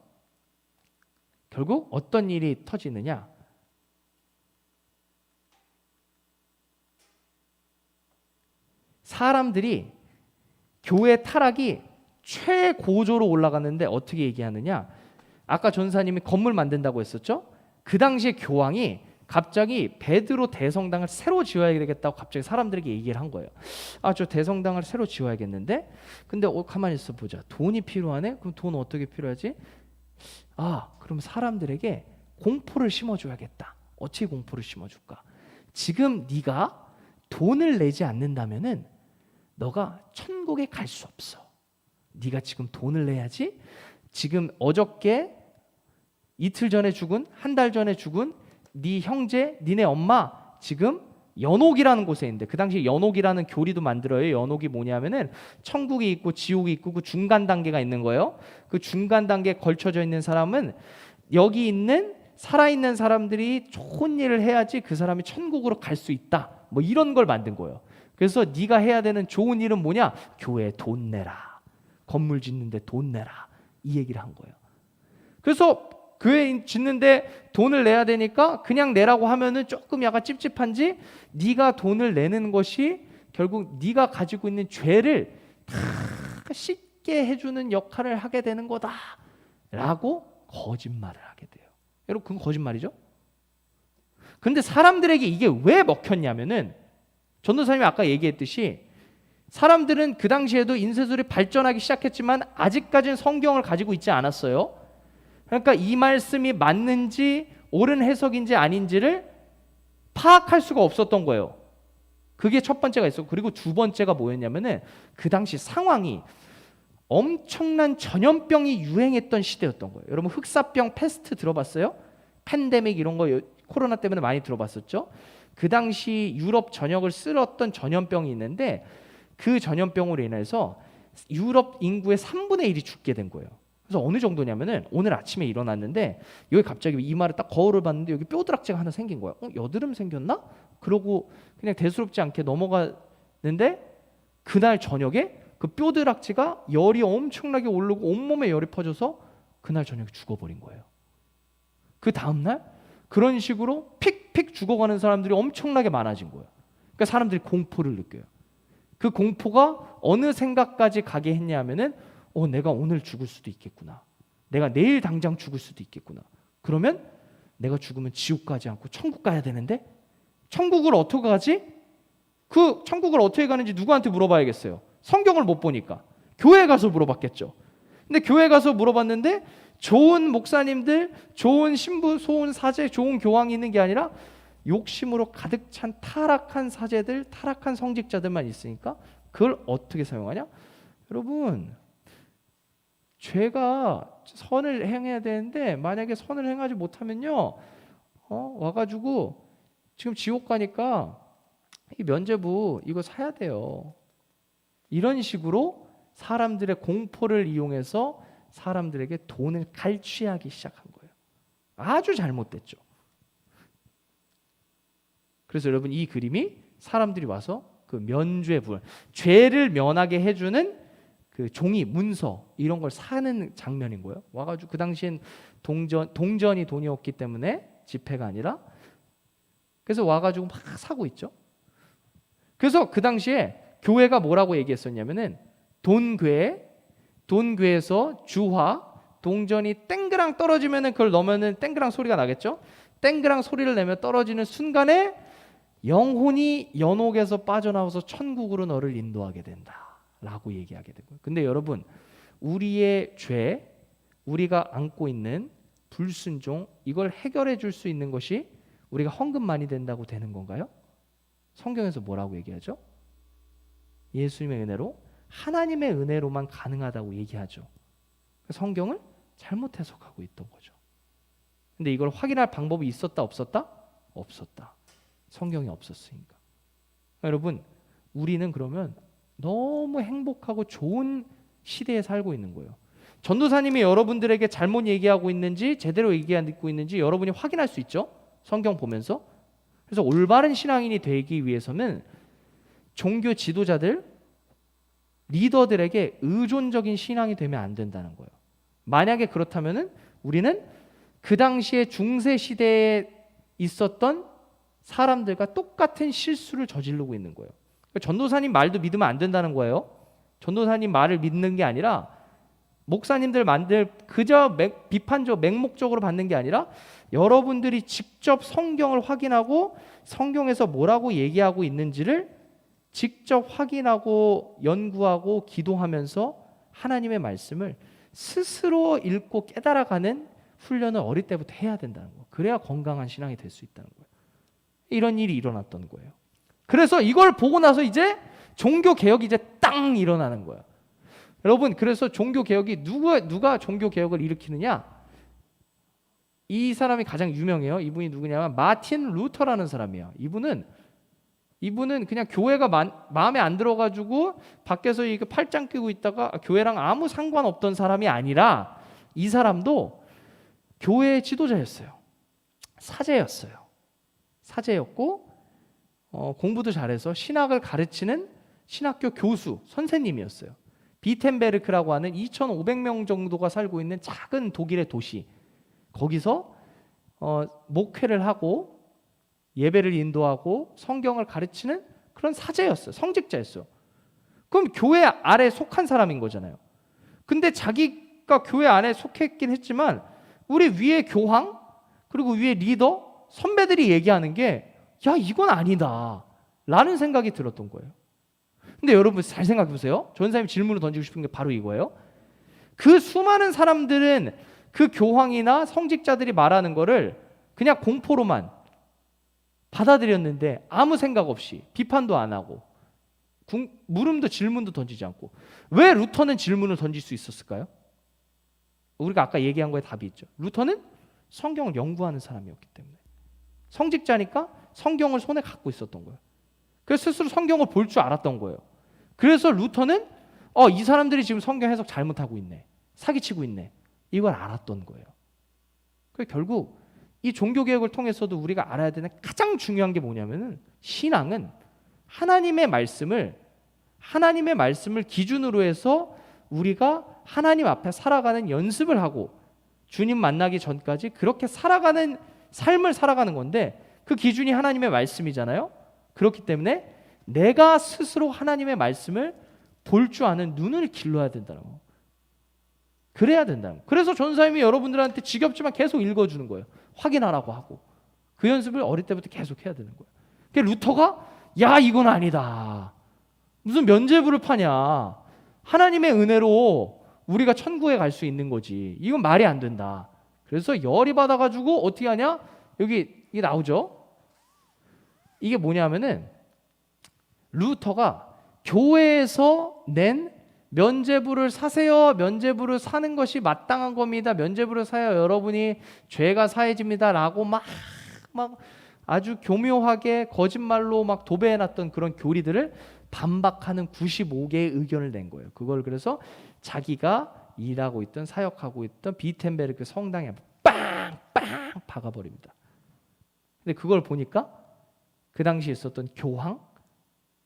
결국 어떤 일이 터지느냐? 사람들이 교회 타락이 최고조로 올라갔는데 어떻게 얘기하느냐? 아까 전사님이 건물 만든다고 했었죠? 그 당시에 교황이 갑자기 베드로 대성당을 새로 지어야 되겠다고 갑자기 사람들에게 얘기를 한 거예요. 저 대성당을 새로 지어야겠는데, 근데 가만히 있어 보자. 돈이 필요하네? 그럼 돈 어떻게 필요하지? 그럼 사람들에게 공포를 심어줘야겠다. 어떻게 공포를 심어줄까? 지금 네가 돈을 내지 않는다면은 너가 천국에 갈 수 없어. 네가 지금 돈을 내야지. 지금 어저께 이틀 전에 죽은, 한 달 전에 죽은 네 형제, 니네 엄마 지금 연옥이라는 곳에 있는데, 그 당시에 연옥이라는 교리도 만들어요. 연옥이 뭐냐면은 천국이 있고 지옥이 있고 그 중간 단계가 있는 거예요. 그 중간 단계에 걸쳐져 있는 사람은 여기 있는 살아있는 사람들이 좋은 일을 해야지 그 사람이 천국으로 갈 수 있다. 뭐 이런 걸 만든 거예요. 그래서 네가 해야 되는 좋은 일은 뭐냐? 교회에 돈 내라. 건물 짓는데 돈 내라. 이 얘기를 한 거예요. 그래서 교회 짓는데 돈을 내야 되니까 그냥 내라고 하면은 조금 약간 찝찝한지, 네가 돈을 내는 것이 결국 네가 가지고 있는 죄를 다 씻게 해주는 역할을 하게 되는 거다라고 거짓말을 하게 돼요. 여러분, 그건 거짓말이죠? 근데 사람들에게 이게 왜 먹혔냐면은 전도사님이 아까 얘기했듯이 사람들은 그 당시에도 인쇄술이 발전하기 시작했지만 아직까지는 성경을 가지고 있지 않았어요. 그러니까 이 말씀이 맞는지 옳은 해석인지 아닌지를 파악할 수가 없었던 거예요. 그게 첫 번째가 있었고, 그리고 두 번째가 뭐였냐면은 그 당시 상황이 엄청난 전염병이 유행했던 시대였던 거예요. 여러분, 흑사병, 패스트 들어봤어요? 팬데믹 이런 거 코로나 때문에 많이 들어봤었죠? 그 당시 유럽 전역을 쓸었던 전염병이 있는데 그 전염병으로 인해서 유럽 인구의 3분의 1이 죽게 된 거예요. 그래서 어느 정도냐면은 오늘 아침에 일어났는데 여기 갑자기 이마를 딱 거울을 봤는데 여기 뼈드락지가 하나 생긴 거야. 여드름 생겼나? 그러고 그냥 대수롭지 않게 넘어갔는데 그날 저녁에 그 뼈드락지가 열이 엄청나게 오르고 온몸에 열이 퍼져서 그날 저녁에 죽어버린 거예요. 그 다음날 그런 식으로 픽픽 죽어가는 사람들이 엄청나게 많아진 거예요. 그러니까 사람들이 공포를 느껴요. 그 공포가 어느 생각까지 가게 했냐면은 내가 오늘 죽을 수도 있겠구나. 내가 내일 당장 죽을 수도 있겠구나. 그러면 내가 죽으면 지옥 가지 않고 천국 가야 되는데 천국을 어떻게 가지? 그 천국을 어떻게 가는지 누구한테 물어봐야겠어요. 성경을 못 보니까 교회에 가서 물어봤겠죠. 근데 교회에 가서 물어봤는데 좋은 목사님들, 좋은 신부, 좋은 사제, 좋은 교황이 있는 게 아니라 욕심으로 가득 찬 타락한 사제들, 타락한 성직자들만 있으니까 그걸 어떻게 사용하냐? 여러분, 죄가 선을 행해야 되는데 만약에 선을 행하지 못하면요, 와가지고 지금 지옥 가니까 이 면죄부 이거 사야 돼요. 이런 식으로 사람들의 공포를 이용해서 사람들에게 돈을 갈취하기 시작한 거예요. 아주 잘못됐죠. 그래서 여러분 이 그림이 사람들이 와서 그 면죄부, 죄를 면하게 해주는 그 종이, 문서 이런 걸 사는 장면인 거예요. 와가지고 그 당시엔 동전이 돈이었기 때문에 지폐가 아니라, 그래서 와가지고 막 사고 있죠. 그래서 그 당시에 교회가 뭐라고 얘기했었냐면은 돈괴에서 주화, 동전이 땡그랑 떨어지면은 그걸 넣으면은 땡그랑 소리가 나겠죠. 땡그랑 소리를 내며 떨어지는 순간에 영혼이 연옥에서 빠져나와서 천국으로 너를 인도하게 된다라고 얘기하게 된 거예요. 근데 여러분, 우리의 죄, 우리가 안고 있는 불순종, 이걸 해결해 줄 수 있는 것이 우리가 헌금 많이 된다고 되는 건가요? 성경에서 뭐라고 얘기하죠? 예수님의 은혜로, 하나님의 은혜로만 가능하다고 얘기하죠. 성경을 잘못 해석하고 있던 거죠. 근데 이걸 확인할 방법이 있었다 없었다? 없었다. 성경이 없었으니까. 여러분, 우리는 그러면 너무 행복하고 좋은 시대에 살고 있는 거예요. 전도사님이 여러분들에게 잘못 얘기하고 있는지 제대로 얘기하고 있는지 여러분이 확인할 수 있죠. 성경 보면서. 그래서 올바른 신앙인이 되기 위해서는 종교 지도자들, 리더들에게 의존적인 신앙이 되면 안 된다는 거예요. 만약에 그렇다면은 우리는 그 당시에 중세 시대에 있었던 사람들과 똑같은 실수를 저지르고 있는 거예요. 전도사님 말도 믿으면 안 된다는 거예요. 전도사님 말을 믿는 게 아니라, 목사님들 만들 그저 비판적 맹목적으로 받는 게 아니라 여러분들이 직접 성경을 확인하고 성경에서 뭐라고 얘기하고 있는지를 직접 확인하고 연구하고 기도하면서 하나님의 말씀을 스스로 읽고 깨달아가는 훈련을 어릴 때부터 해야 된다는 거예요. 그래야 건강한 신앙이 될 수 있다는 거예요. 이런 일이 일어났던 거예요. 그래서 이걸 보고 나서 이제 종교 개혁이 이제 땅 일어나는 거예요. 여러분, 그래서 종교 개혁이 누가 종교 개혁을 일으키느냐? 이 사람이 가장 유명해요. 이분이 누구냐면 마틴 루터라는 사람이에요. 이분은 그냥 교회가 마음에 안 들어가지고 밖에서 이거 팔짱 끼고 있다가 교회랑 아무 상관없던 사람이 아니라, 이 사람도 교회의 지도자였어요. 사제였고 공부도 잘해서 신학을 가르치는 신학교 교수, 선생님이었어요. 비텐베르크라고 하는 2,500명 정도가 살고 있는 작은 독일의 도시, 거기서 목회를 하고 예배를 인도하고 성경을 가르치는 그런 사제였어요. 성직자였어요. 그럼 교회 아래 속한 사람인 거잖아요. 근데 자기가 교회 안에 속했긴 했지만 우리 위에 교황 그리고 위에 리더 선배들이 얘기하는 게 야, 이건 아니다 라는 생각이 들었던 거예요. 근데 여러분 잘 생각해 보세요. 전사님 질문을 던지고 싶은 게 바로 이거예요. 그 수많은 사람들은 그 교황이나 성직자들이 말하는 거를 그냥 공포로만 받아들였는데 아무 생각 없이 비판도 안 하고 물음도 질문도 던지지 않고, 왜 루터는 질문을 던질 수 있었을까요? 우리가 아까 얘기한 거에 답이 있죠. 루터는 성경을 연구하는 사람이었기 때문에, 성직자니까 성경을 손에 갖고 있었던 거예요. 그래서 스스로 성경을 볼 줄 알았던 거예요. 그래서 루터는 이 사람들이 지금 성경 해석 잘못하고 있네, 사기치고 있네, 이걸 알았던 거예요. 그래서 결국 이 종교개혁을 통해서도 우리가 알아야 되는 가장 중요한 게 뭐냐면은, 신앙은 하나님의 말씀을 기준으로 해서 우리가 하나님 앞에 살아가는 연습을 하고 주님 만나기 전까지 그렇게 살아가는 삶을 살아가는 건데, 그 기준이 하나님의 말씀이잖아요. 그렇기 때문에 내가 스스로 하나님의 말씀을 볼 줄 아는 눈을 길러야 된다는 거. 그래야 된다는 거. 그래서 전사님이 여러분들한테 지겹지만 계속 읽어주는 거예요. 확인하라고 하고. 그 연습을 어릴 때부터 계속 해야 되는 거예요. 그러니까 루터가 야, 이건 아니다, 무슨 면죄부를 파냐, 하나님의 은혜로 우리가 천국에 갈 수 있는 거지, 이건 말이 안 된다. 그래서 열이 받아가지고 어떻게 하냐, 여기 이게 나오죠. 이게 뭐냐면은 루터가 교회에서 낸 면죄부를 사세요, 면죄부를 사는 것이 마땅한 겁니다, 면죄부를 사야 여러분이 죄가 사해집니다 라고 막 막 아주 교묘하게 거짓말로 막 도배해놨던 그런 교리들을 반박하는 95개의 의견을 낸 거예요. 그걸 그래서 자기가 일하고 있던 사역하고 있던 비텐베르크 성당에 빵빵 박아버립니다. 근데 그걸 보니까 그 당시에 있었던 교황,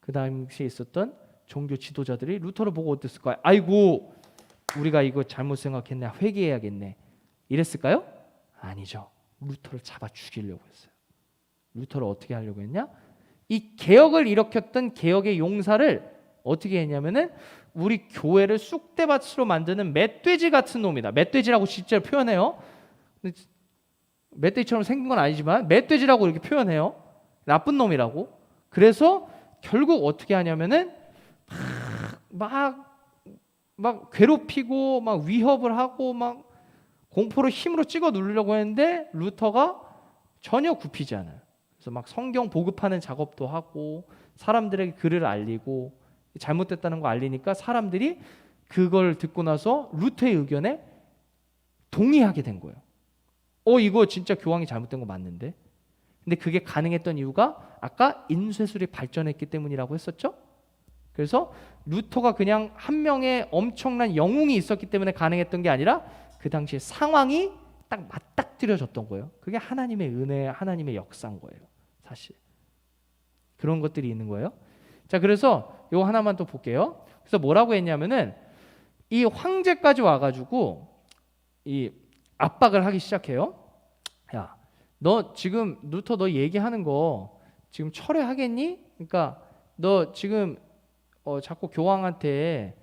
그 당시에 있었던 종교 지도자들이 루터를 보고 어땠을까요? 아이고, 우리가 이거 잘못 생각했네, 회개해야겠네, 이랬을까요? 아니죠. 루터를 잡아 죽이려고 했어요. 루터를 어떻게 하려고 했냐? 이 개혁을 일으켰던 개혁의 용사를 어떻게 했냐면은 우리 교회를 쑥대밭으로 만드는 멧돼지 같은 놈이다. 멧돼지라고 실제로 표현해요. 멧돼지처럼 생긴 건 아니지만 멧돼지라고 이렇게 표현해요. 나쁜 놈이라고. 그래서 결국 어떻게 하냐면은 막 괴롭히고 막 위협을 하고 막 공포를 힘으로 찍어 누르려고 했는데 루터가 전혀 굽히지 않아요. 그래서 막 성경 보급하는 작업도 하고 사람들에게 글을 알리고 잘못됐다는 거 알리니까 사람들이 그걸 듣고 나서 루터의 의견에 동의하게 된 거예요. 이거 진짜 교황이 잘못된 거 맞는데. 근데 그게 가능했던 이유가 아까 인쇄술이 발전했기 때문이라고 했었죠. 그래서 루터가 그냥 한 명의 엄청난 영웅이 있었기 때문에 가능했던 게 아니라 그 당시에 상황이 딱 맞닥뜨려졌던 거예요. 그게 하나님의 은혜, 하나님의 역사인 거예요. 사실 그런 것들이 있는 거예요. 자, 그래서 요 하나만 또 볼게요. 그래서 뭐라고 했냐면은 이 황제까지 와가지고 이 압박을 하기 시작해요. 야, 너 지금 루터 너 얘기하는 거 지금 철회하겠니? 그러니까 너 지금 자꾸 교황한테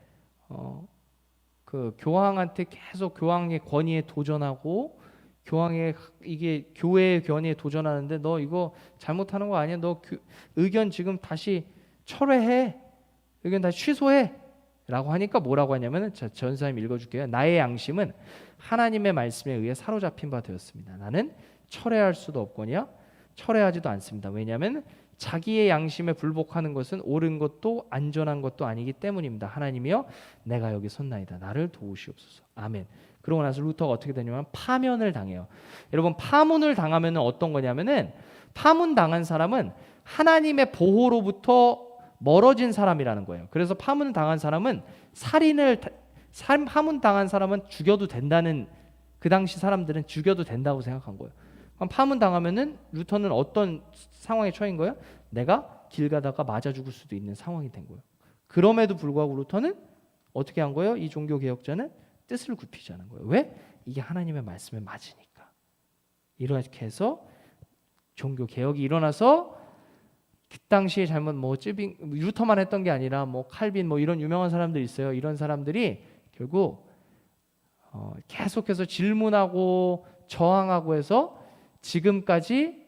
그 교황한테 계속 교황의 권위에 도전하고 교황의 이게 교회의 권위에 도전하는데 너 이거 잘못하는 거 아니야? 너 의견 지금 다시 철회해. 의견 다시 취소해. 라고 하니까 뭐라고 하냐면은 전사님 읽어줄게요. 나의 양심은 하나님의 말씀에 의해 사로잡힌 바 되었습니다. 나는 철회할 수도 없거니와 철회하지도 않습니다. 왜냐하면 자기의 양심에 불복하는 것은 옳은 것도 안전한 것도 아니기 때문입니다. 하나님이여, 내가 여기 섰나이다. 나를 도우시옵소서. 아멘. 그러고 나서 루터가 어떻게 되냐면 파면을 당해요. 여러분, 파문을 당하면 어떤 거냐면은 파문 당한 사람은 하나님의 보호로부터 멀어진 사람이라는 거예요. 그래서 파문 당한 사람은 파문 당한 사람은 죽여도 된다는, 그 당시 사람들은 죽여도 된다고 생각한 거예요. 그럼 파문 당하면은 루터는 어떤 상황에 처한 거예요? 내가 길 가다가 맞아 죽을 수도 있는 상황이 된 거예요. 그럼에도 불구하고 루터는 어떻게 한 거예요? 이 종교 개혁자는 뜻을 굽히지 않은 거예요. 왜? 이게 하나님의 말씀에 맞으니까. 이렇게 해서 종교 개혁이 일어나서 그 당시에 잘못 루터만 했던 게 아니라 칼빈 이런 유명한 사람들이 있어요. 이런 사람들이 결국 계속해서 질문하고 저항하고 해서 지금까지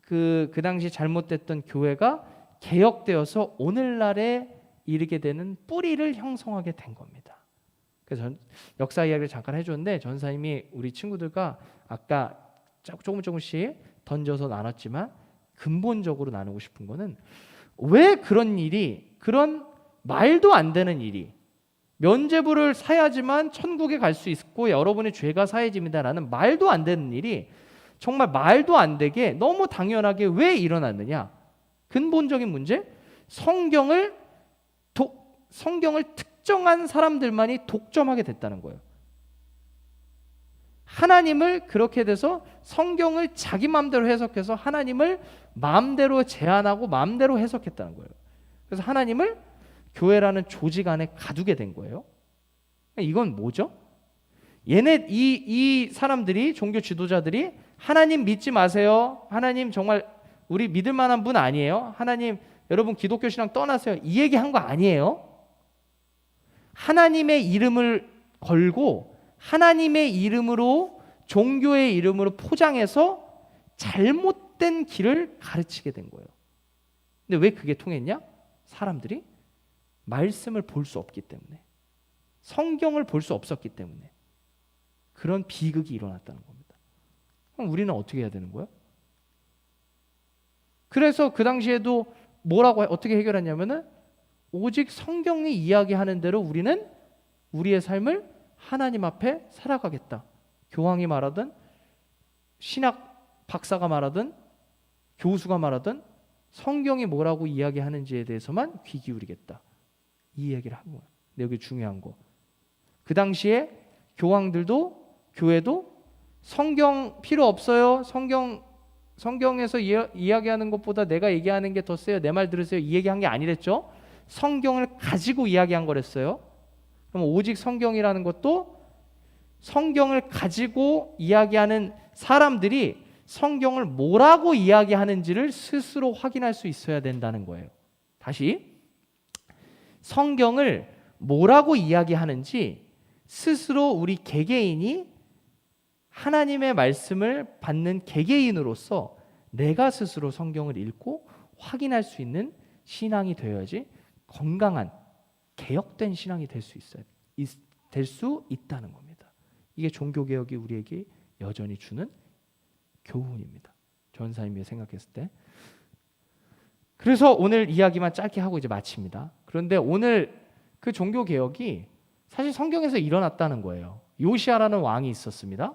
그 당시 잘못됐던 교회가 개혁되어서 오늘날에 이르게 되는 뿌리를 형성하게 된 겁니다. 그래서 역사 이야기를 잠깐 해줬는데 전사님이 우리 친구들과 아까 조금씩 던져서 나눴지만 근본적으로 나누고 싶은 거는 왜 그런 말도 안 되는 일이 면죄부를 사야지만 천국에 갈 수 있고 여러분의 죄가 사해집니다라는 말도 안 되는 일이 정말 말도 안 되게 너무 당연하게 왜 일어났느냐? 근본적인 문제, 성경을 특정한 사람들만이 독점하게 됐다는 거예요. 하나님을 그렇게 돼서 성경을 자기 마음대로 해석해서 하나님을 마음대로 제한하고 마음대로 해석했다는 거예요. 그래서 하나님을 교회라는 조직 안에 가두게 된 거예요. 이건 뭐죠? 이 사람들이, 종교 지도자들이 하나님 믿지 마세요. 하나님 정말 우리 믿을 만한 분 아니에요. 하나님 여러분 기독교 신앙 떠나세요. 이 얘기한 거 아니에요. 하나님의 이름을 걸고 하나님의 이름으로, 종교의 이름으로 포장해서 잘못된 길을 가르치게 된 거예요. 근데 왜 그게 통했냐? 사람들이 말씀을 볼 수 없기 때문에, 성경을 볼 수 없었기 때문에 그런 비극이 일어났다는 겁니다. 그럼 우리는 어떻게 해야 되는 거예요? 그래서 그 당시에도 어떻게 해결했냐면은 오직 성경이 이야기하는 대로 우리는 우리의 삶을 하나님 앞에 살아가겠다. 교황이 말하던 신학 박사가 말하든 교수가 말하든 성경이 뭐라고 이야기하는지에 대해서만 귀 기울이겠다. 이 얘기를 한 거예요. 근데 여기 중요한 거. 그 당시에 교황들도 교회도 성경 필요 없어요. 성경에서 이야기하는 것보다 내가 얘기하는 게 더 세요. 내 말 들으세요. 이 얘기한 게 아니랬죠. 성경을 가지고 이야기한 거랬어요. 그럼 오직 성경이라는 것도 성경을 가지고 이야기하는 사람들이 성경을 뭐라고 이야기하는지를 스스로 확인할 수 있어야 된다는 거예요. 다시 성경을 뭐라고 이야기하는지 스스로 우리 개개인이 하나님의 말씀을 받는 개개인으로서 내가 스스로 성경을 읽고 확인할 수 있는 신앙이 되어야지 건강한 개혁된 신앙이 될 수 있다는 겁니다. 이게 종교개혁이 우리에게 여전히 주는 교훈입니다. 전사님이 생각했을 때. 그래서 오늘 이야기만 짧게 하고 이제 마칩니다. 그런데 오늘 그 종교개혁이 사실 성경에서 일어났다는 거예요. 요시아라는 왕이 있었습니다.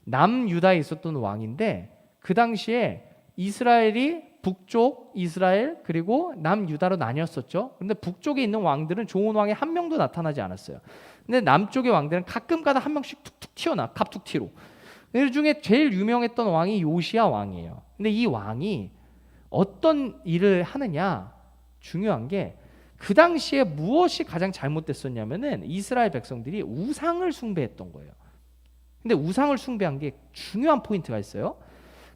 남유다에 있었던 왕인데 그 당시에 이스라엘이 북쪽 이스라엘 그리고 남유다로 나뉘었었죠. 그런데 북쪽에 있는 왕들은 좋은 왕이 한 명도 나타나지 않았어요. 근데 남쪽의 왕들은 가끔가다 한 명씩 툭툭 튀어나 갑툭튀로. 그 중에 제일 유명했던 왕이 요시아 왕이에요. 근데 이 왕이 어떤 일을 하느냐 중요한 게 그 당시에 무엇이 가장 잘못됐었냐면은 이스라엘 백성들이 우상을 숭배했던 거예요. 근데 우상을 숭배한 게 중요한 포인트가 있어요.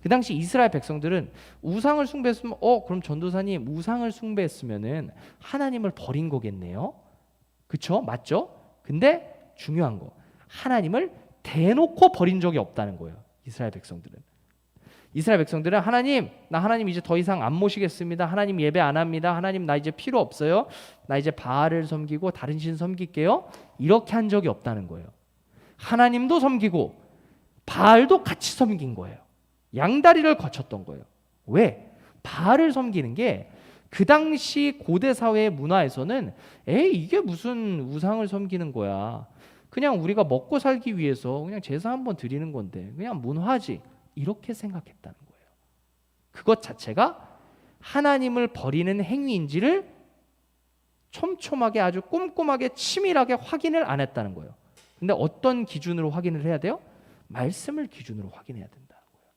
그 당시 이스라엘 백성들은 우상을 숭배했으면 그럼 전도사님 우상을 숭배했으면은 하나님을 버린 거겠네요. 그쵸? 맞죠? 근데 중요한 거 하나님을 대놓고 버린 적이 없다는 거예요. 이스라엘 백성들은 하나님 나 하나님 이제 더 이상 안 모시겠습니다. 하나님 예배 안 합니다. 하나님 나 이제 필요 없어요. 나 이제 바알을 섬기고 다른 신 섬길게요. 이렇게 한 적이 없다는 거예요. 하나님도 섬기고 바알도 같이 섬긴 거예요. 양다리를 거쳤던 거예요. 왜? 바알을 섬기는 게 그 당시 고대 사회의 문화에서는 이게 무슨 우상을 섬기는 거야. 그냥 우리가 먹고 살기 위해서 그냥 제사 한번 드리는 건데 그냥 문화지. 이렇게 생각했다는 거예요. 그것 자체가 하나님을 버리는 행위인지를 촘촘하게 아주 꼼꼼하게 치밀하게 확인을 안 했다는 거예요. 근데 어떤 기준으로 확인을 해야 돼요? 말씀을 기준으로 확인해야 된다는 거예요.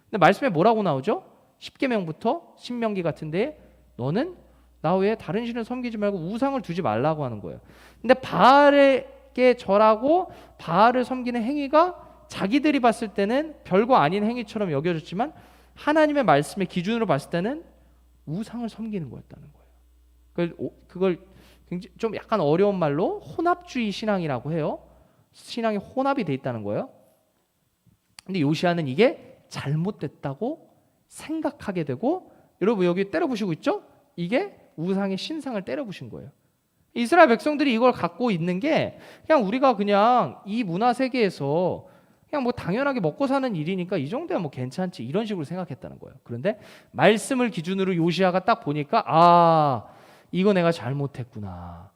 근데 말씀에 뭐라고 나오죠? 10계명부터 신명기 같은데 너는 나 외에 다른 신을 섬기지 말고 우상을 두지 말라고 하는 거예요. 근데 바알에게 절하고 바알을 섬기는 행위가 자기들이 봤을 때는 별거 아닌 행위처럼 여겨졌지만 하나님의 말씀의 기준으로 봤을 때는 우상을 섬기는 거였다는 거예요. 그걸 굉장히 좀 약간 어려운 말로 혼합주의 신앙이라고 해요. 신앙이 혼합이 돼 있다는 거예요. 근데 요시아는 이게 잘못됐다고 생각하게 되고 여러분 여기 때려부시고 있죠? 이게 우상의 신상을 때려부신 거예요. 이스라엘 백성들이 이걸 갖고 있는 게 그냥 우리가 그냥 이 문화 세계에서 그냥 뭐 당연하게 먹고 사는 일이니까 이 정도야 뭐 괜찮지 이런 식으로 생각했다는 거예요. 그런데 말씀을 기준으로 요시아가 딱 보니까 이거 내가 잘못했구나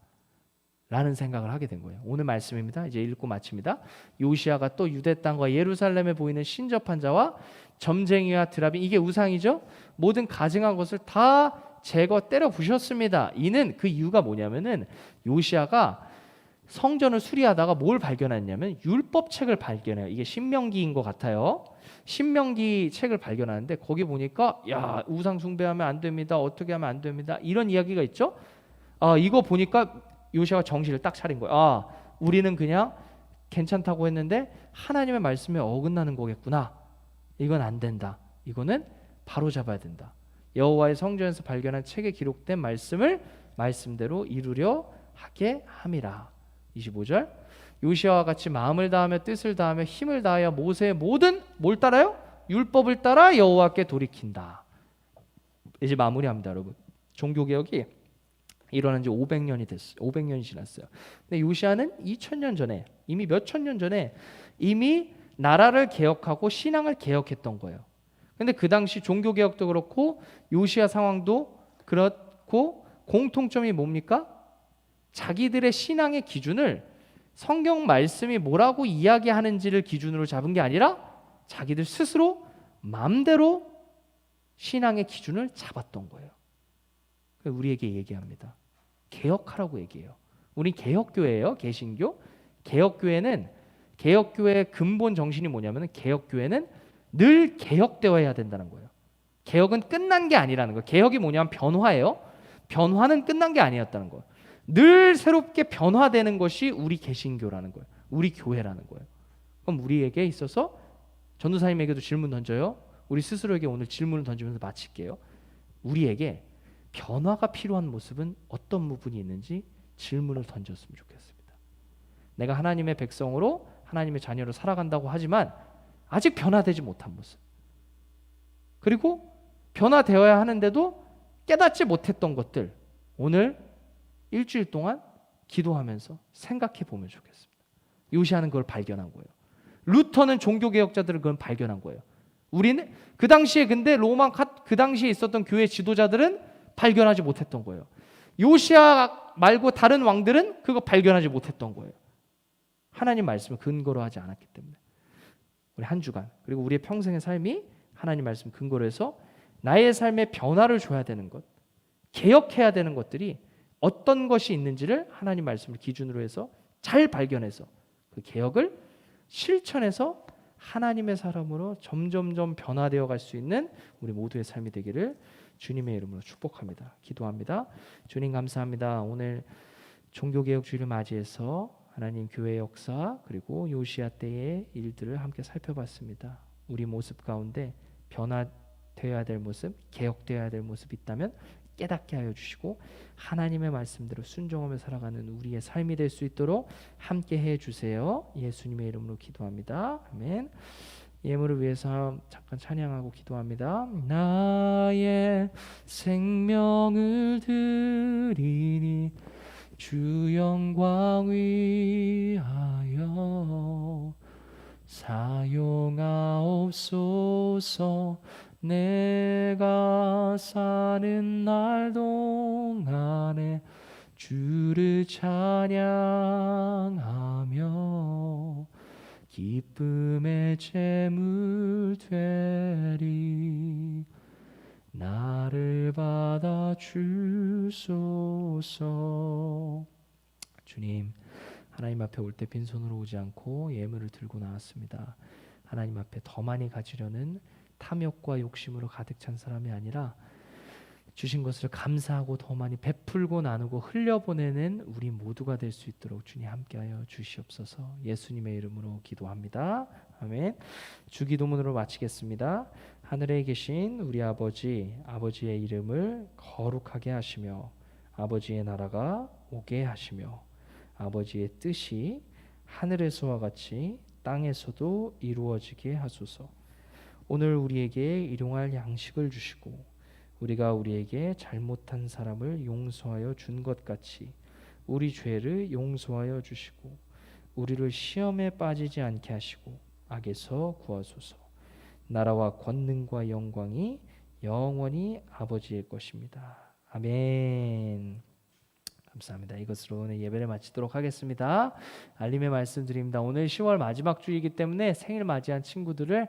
라는 생각을 하게 된 거예요. 오늘 말씀입니다. 이제 읽고 마칩니다. 요시아가 또 유대 땅과 예루살렘에 보이는 신접한 자와 점쟁이와 드라비 이게 우상이죠. 모든 가증한 것을 다 때려 부셨습니다. 이는 그 이유가 뭐냐면은 요시아가 성전을 수리하다가 뭘 발견했냐면 율법책을 발견해요. 이게 신명기인 것 같아요. 신명기 책을 발견하는데 거기 보니까 우상 숭배하면 안 됩니다. 어떻게 하면 안 됩니다. 이런 이야기가 있죠. 이거 보니까 요시아가 정신을 딱 차린 거예요. 우리는 그냥 괜찮다고 했는데 하나님의 말씀에 어긋나는 거겠구나. 이건 안 된다. 이거는 바로 잡아야 된다. 여호와의 성전에서 발견한 책에 기록된 말씀을 말씀대로 이루려 하게 함이라. 25절 요시아와 같이 마음을 다하며 뜻을 다하며 힘을 다하여 모세의 모든 뭘 따라요? 율법을 따라 여호와께 돌이킨다. 이제 마무리합니다, 여러분. 종교개혁이 일어난 지 500년이 됐어요. 500년이 지났어요. 근데 요시아는 2000년 전에 이미 몇천 년 전에 이미 나라를 개혁하고 신앙을 개혁했던 거예요. 근데 그 당시 종교개혁도 그렇고 요시아 상황도 그렇고 공통점이 뭡니까? 자기들의 신앙의 기준을 성경 말씀이 뭐라고 이야기하는지를 기준으로 잡은 게 아니라 자기들 스스로 마음대로 신앙의 기준을 잡았던 거예요. 우리에게 얘기합니다. 개혁하라고 얘기해요. 우리 개혁교회예요. 개신교. 개혁교회는 개혁교회의 근본 정신이 뭐냐면 개혁교회는 늘 개혁되어야 된다는 거예요. 개혁은 끝난 게 아니라는 거예요. 개혁이 뭐냐면 변화예요. 변화는 끝난 게 아니었다는 거예요. 늘 새롭게 변화되는 것이 우리 개신교라는 거예요. 우리 교회라는 거예요. 그럼 우리에게 있어서 전도사님에게도 질문 던져요. 우리 스스로에게 오늘 질문을 던지면서 마칠게요. 우리에게 변화가 필요한 모습은 어떤 부분이 있는지 질문을 던졌으면 좋겠습니다. 내가 하나님의 백성으로 하나님의 자녀로 살아간다고 하지만 아직 변화되지 못한 모습, 그리고 변화되어야 하는데도 깨닫지 못했던 것들, 오늘 일주일 동안 기도하면서 생각해 보면 좋겠습니다. 요시아는 그걸 발견한 거예요. 루터는 종교개혁자들은 그걸 발견한 거예요. 우리는 그 당시에 근데 그 당시에 있었던 교회 지도자들은 발견하지 못했던 거예요. 요시아 말고 다른 왕들은 그거 발견하지 못했던 거예요. 하나님 말씀을 근거로 하지 않았기 때문에. 우리 한 주간 그리고 우리의 평생의 삶이 하나님 말씀 근거로 해서 나의 삶에 변화를 줘야 되는 것, 개혁해야 되는 것들이 어떤 것이 있는지를 하나님 말씀을 기준으로 해서 잘 발견해서 그 개혁을 실천해서 하나님의 사람으로 점점점 변화되어 갈 수 있는 우리 모두의 삶이 되기를 주님의 이름으로 축복합니다. 기도합니다. 주님 감사합니다. 오늘 종교개혁 주일을 맞이해서 하나님 교회 역사 그리고 요시아 때의 일들을 함께 살펴봤습니다. 우리 모습 가운데 변화되어야 될 모습, 개혁되어야 될 모습이 있다면 깨닫게 하여 주시고 하나님의 말씀대로 순종하며 살아가는 우리의 삶이 될 수 있도록 함께 해 주세요. 예수님의 이름으로 기도합니다. 아멘. 예물을 위해서 잠깐 찬양하고 기도합니다. 나의 생명을 드리니 주 영광 위하여 사용하옵소서. 내가 사는 날 동안에 주를 찬양하며 기쁨의 제물 되리. 나를 받아 주소서. 주님, 하나님 앞에 올 때 빈손으로 오지 않고 예물을 들고 나왔습니다. 하나님 앞에 더 많이 가지려는 탐욕과 욕심으로 가득 찬 사람이 아니라 주신 것을 감사하고 더 많이 베풀고 나누고 흘려보내는 우리 모두가 될 수 있도록 주님 함께하여 주시옵소서. 예수님의 이름으로 기도합니다. 아멘. 주기도문으로 마치겠습니다. 하늘에 계신 우리 아버지의 이름을 거룩하게 하시며 아버지의 나라가 오게 하시며 아버지의 뜻이 하늘에서와 같이 땅에서도 이루어지게 하소서. 오늘 우리에게 일용할 양식을 주시고 우리가 우리에게 잘못한 사람을 용서하여 준 것 같이 우리 죄를 용서하여 주시고 우리를 시험에 빠지지 않게 하시고 악에서 구하소서. 나라와 권능과 영광이 영원히 아버지의 것입니다. 아멘. 감사합니다. 이것으로 오늘 예배를 마치도록 하겠습니다. 알림의 말씀드립니다. 오늘 10월 마지막 주이기 때문에 생일 맞이한 친구들을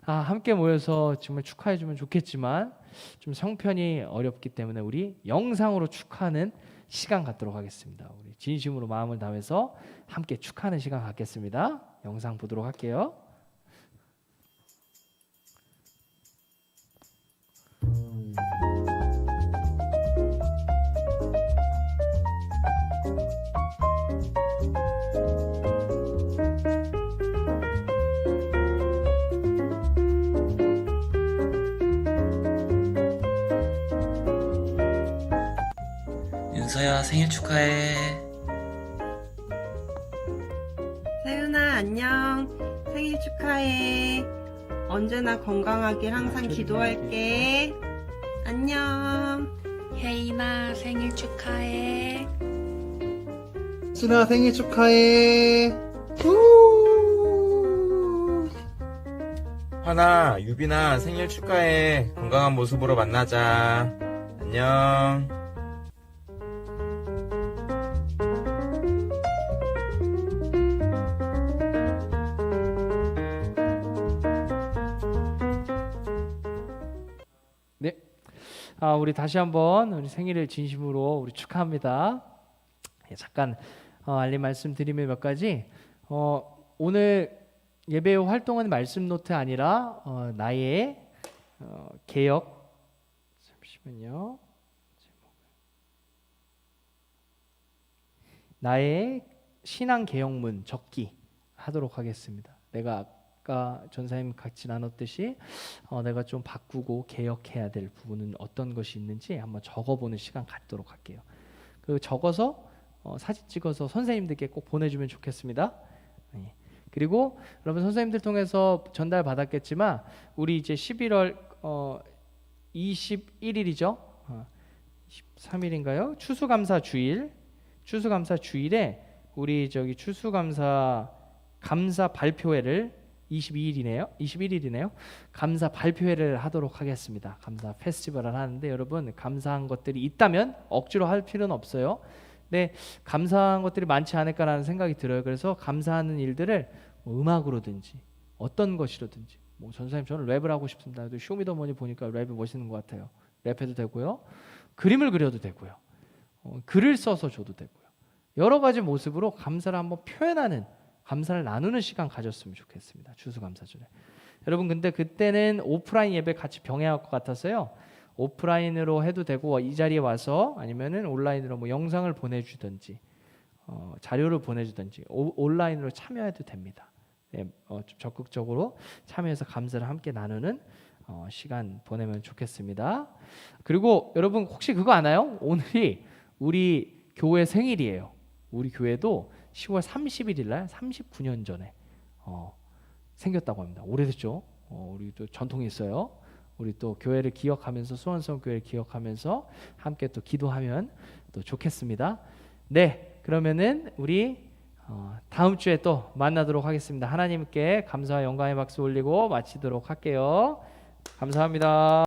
함께 모여서 정말 축하해 주면 좋겠지만 좀 형편이 어렵기 때문에 우리 영상으로 축하하는 시간 갖도록 하겠습니다. 우리 진심으로 마음을 다해서 함께 축하하는 시간 갖겠습니다. 영상 보도록 할게요. 윤서야 생일 축하해. 세윤아 안녕. 생일 축하해. 언제나 건강하길 항상 기도할게. 안녕. 혜인아 생일 축하해. 순아 생일 축하해. 하나, 유빈아 생일 축하해. 건강한 모습으로 만나자. 안녕. 우리 다시 한번 우리 생일을 진심으로 우리 축하합니다. 잠깐 알림 말씀드리면 몇 가지. 오늘 예배 활동은 말씀 노트 아니라 나의 개혁. 잠시만요. 나의 신앙 개혁문 적기 하도록 하겠습니다. 내가 아까 전사님 같이 나눴듯이 내가 좀 바꾸고 개혁해야 될 부분은 어떤 것이 있는지 한번 적어보는 시간 갖도록 할게요. 그 적어서 사진 찍어서 선생님들께 꼭 보내주면 좋겠습니다. 네. 그리고 여러분 선생님들 통해서 전달 받았겠지만 우리 이제 11월 21일이죠. 23일인가요? 추수감사 주일에 우리 저기 추수감사 감사 발표회를 21일이네요. 감사 발표회를 하도록 하겠습니다. 감사 페스티벌을 하는데 여러분 감사한 것들이 있다면 억지로 할 필요는 없어요. 근데 감사한 것들이 많지 않을까라는 생각이 들어요. 그래서 감사하는 일들을 음악으로든지 어떤 것이로든지 전사님 저는 랩을 하고 싶습니다. 쇼미더머니 보니까 랩이 멋있는 것 같아요. 랩해도 되고요. 그림을 그려도 되고요. 글을 써서 줘도 되고요. 여러 가지 모습으로 감사를 한번 표현하는 감사를 나누는 시간 가졌으면 좋겠습니다. 추수감사절에. 여러분 근데 그때는 오프라인 예배 같이 병행할 것 같아서요. 오프라인으로 해도 되고 이 자리에 와서 아니면은 온라인으로 영상을 보내주든지 자료를 보내주든지 온라인으로 참여해도 됩니다. 네, 좀 적극적으로 참여해서 감사를 함께 나누는 시간 보내면 좋겠습니다. 그리고 여러분 혹시 그거 아나요? 오늘이 우리 교회 생일이에요. 우리 교회도 10월 31일 날 39년 전에 생겼다고 합니다. 오래됐죠? 우리 또 전통이 있어요. 우리 또 교회를 기억하면서 수원성 교회를 기억하면서 함께 또 기도하면 또 좋겠습니다. 네, 그러면은 우리 다음 주에 또 만나도록 하겠습니다. 하나님께 감사와 영광의 박수 올리고 마치도록 할게요. 감사합니다.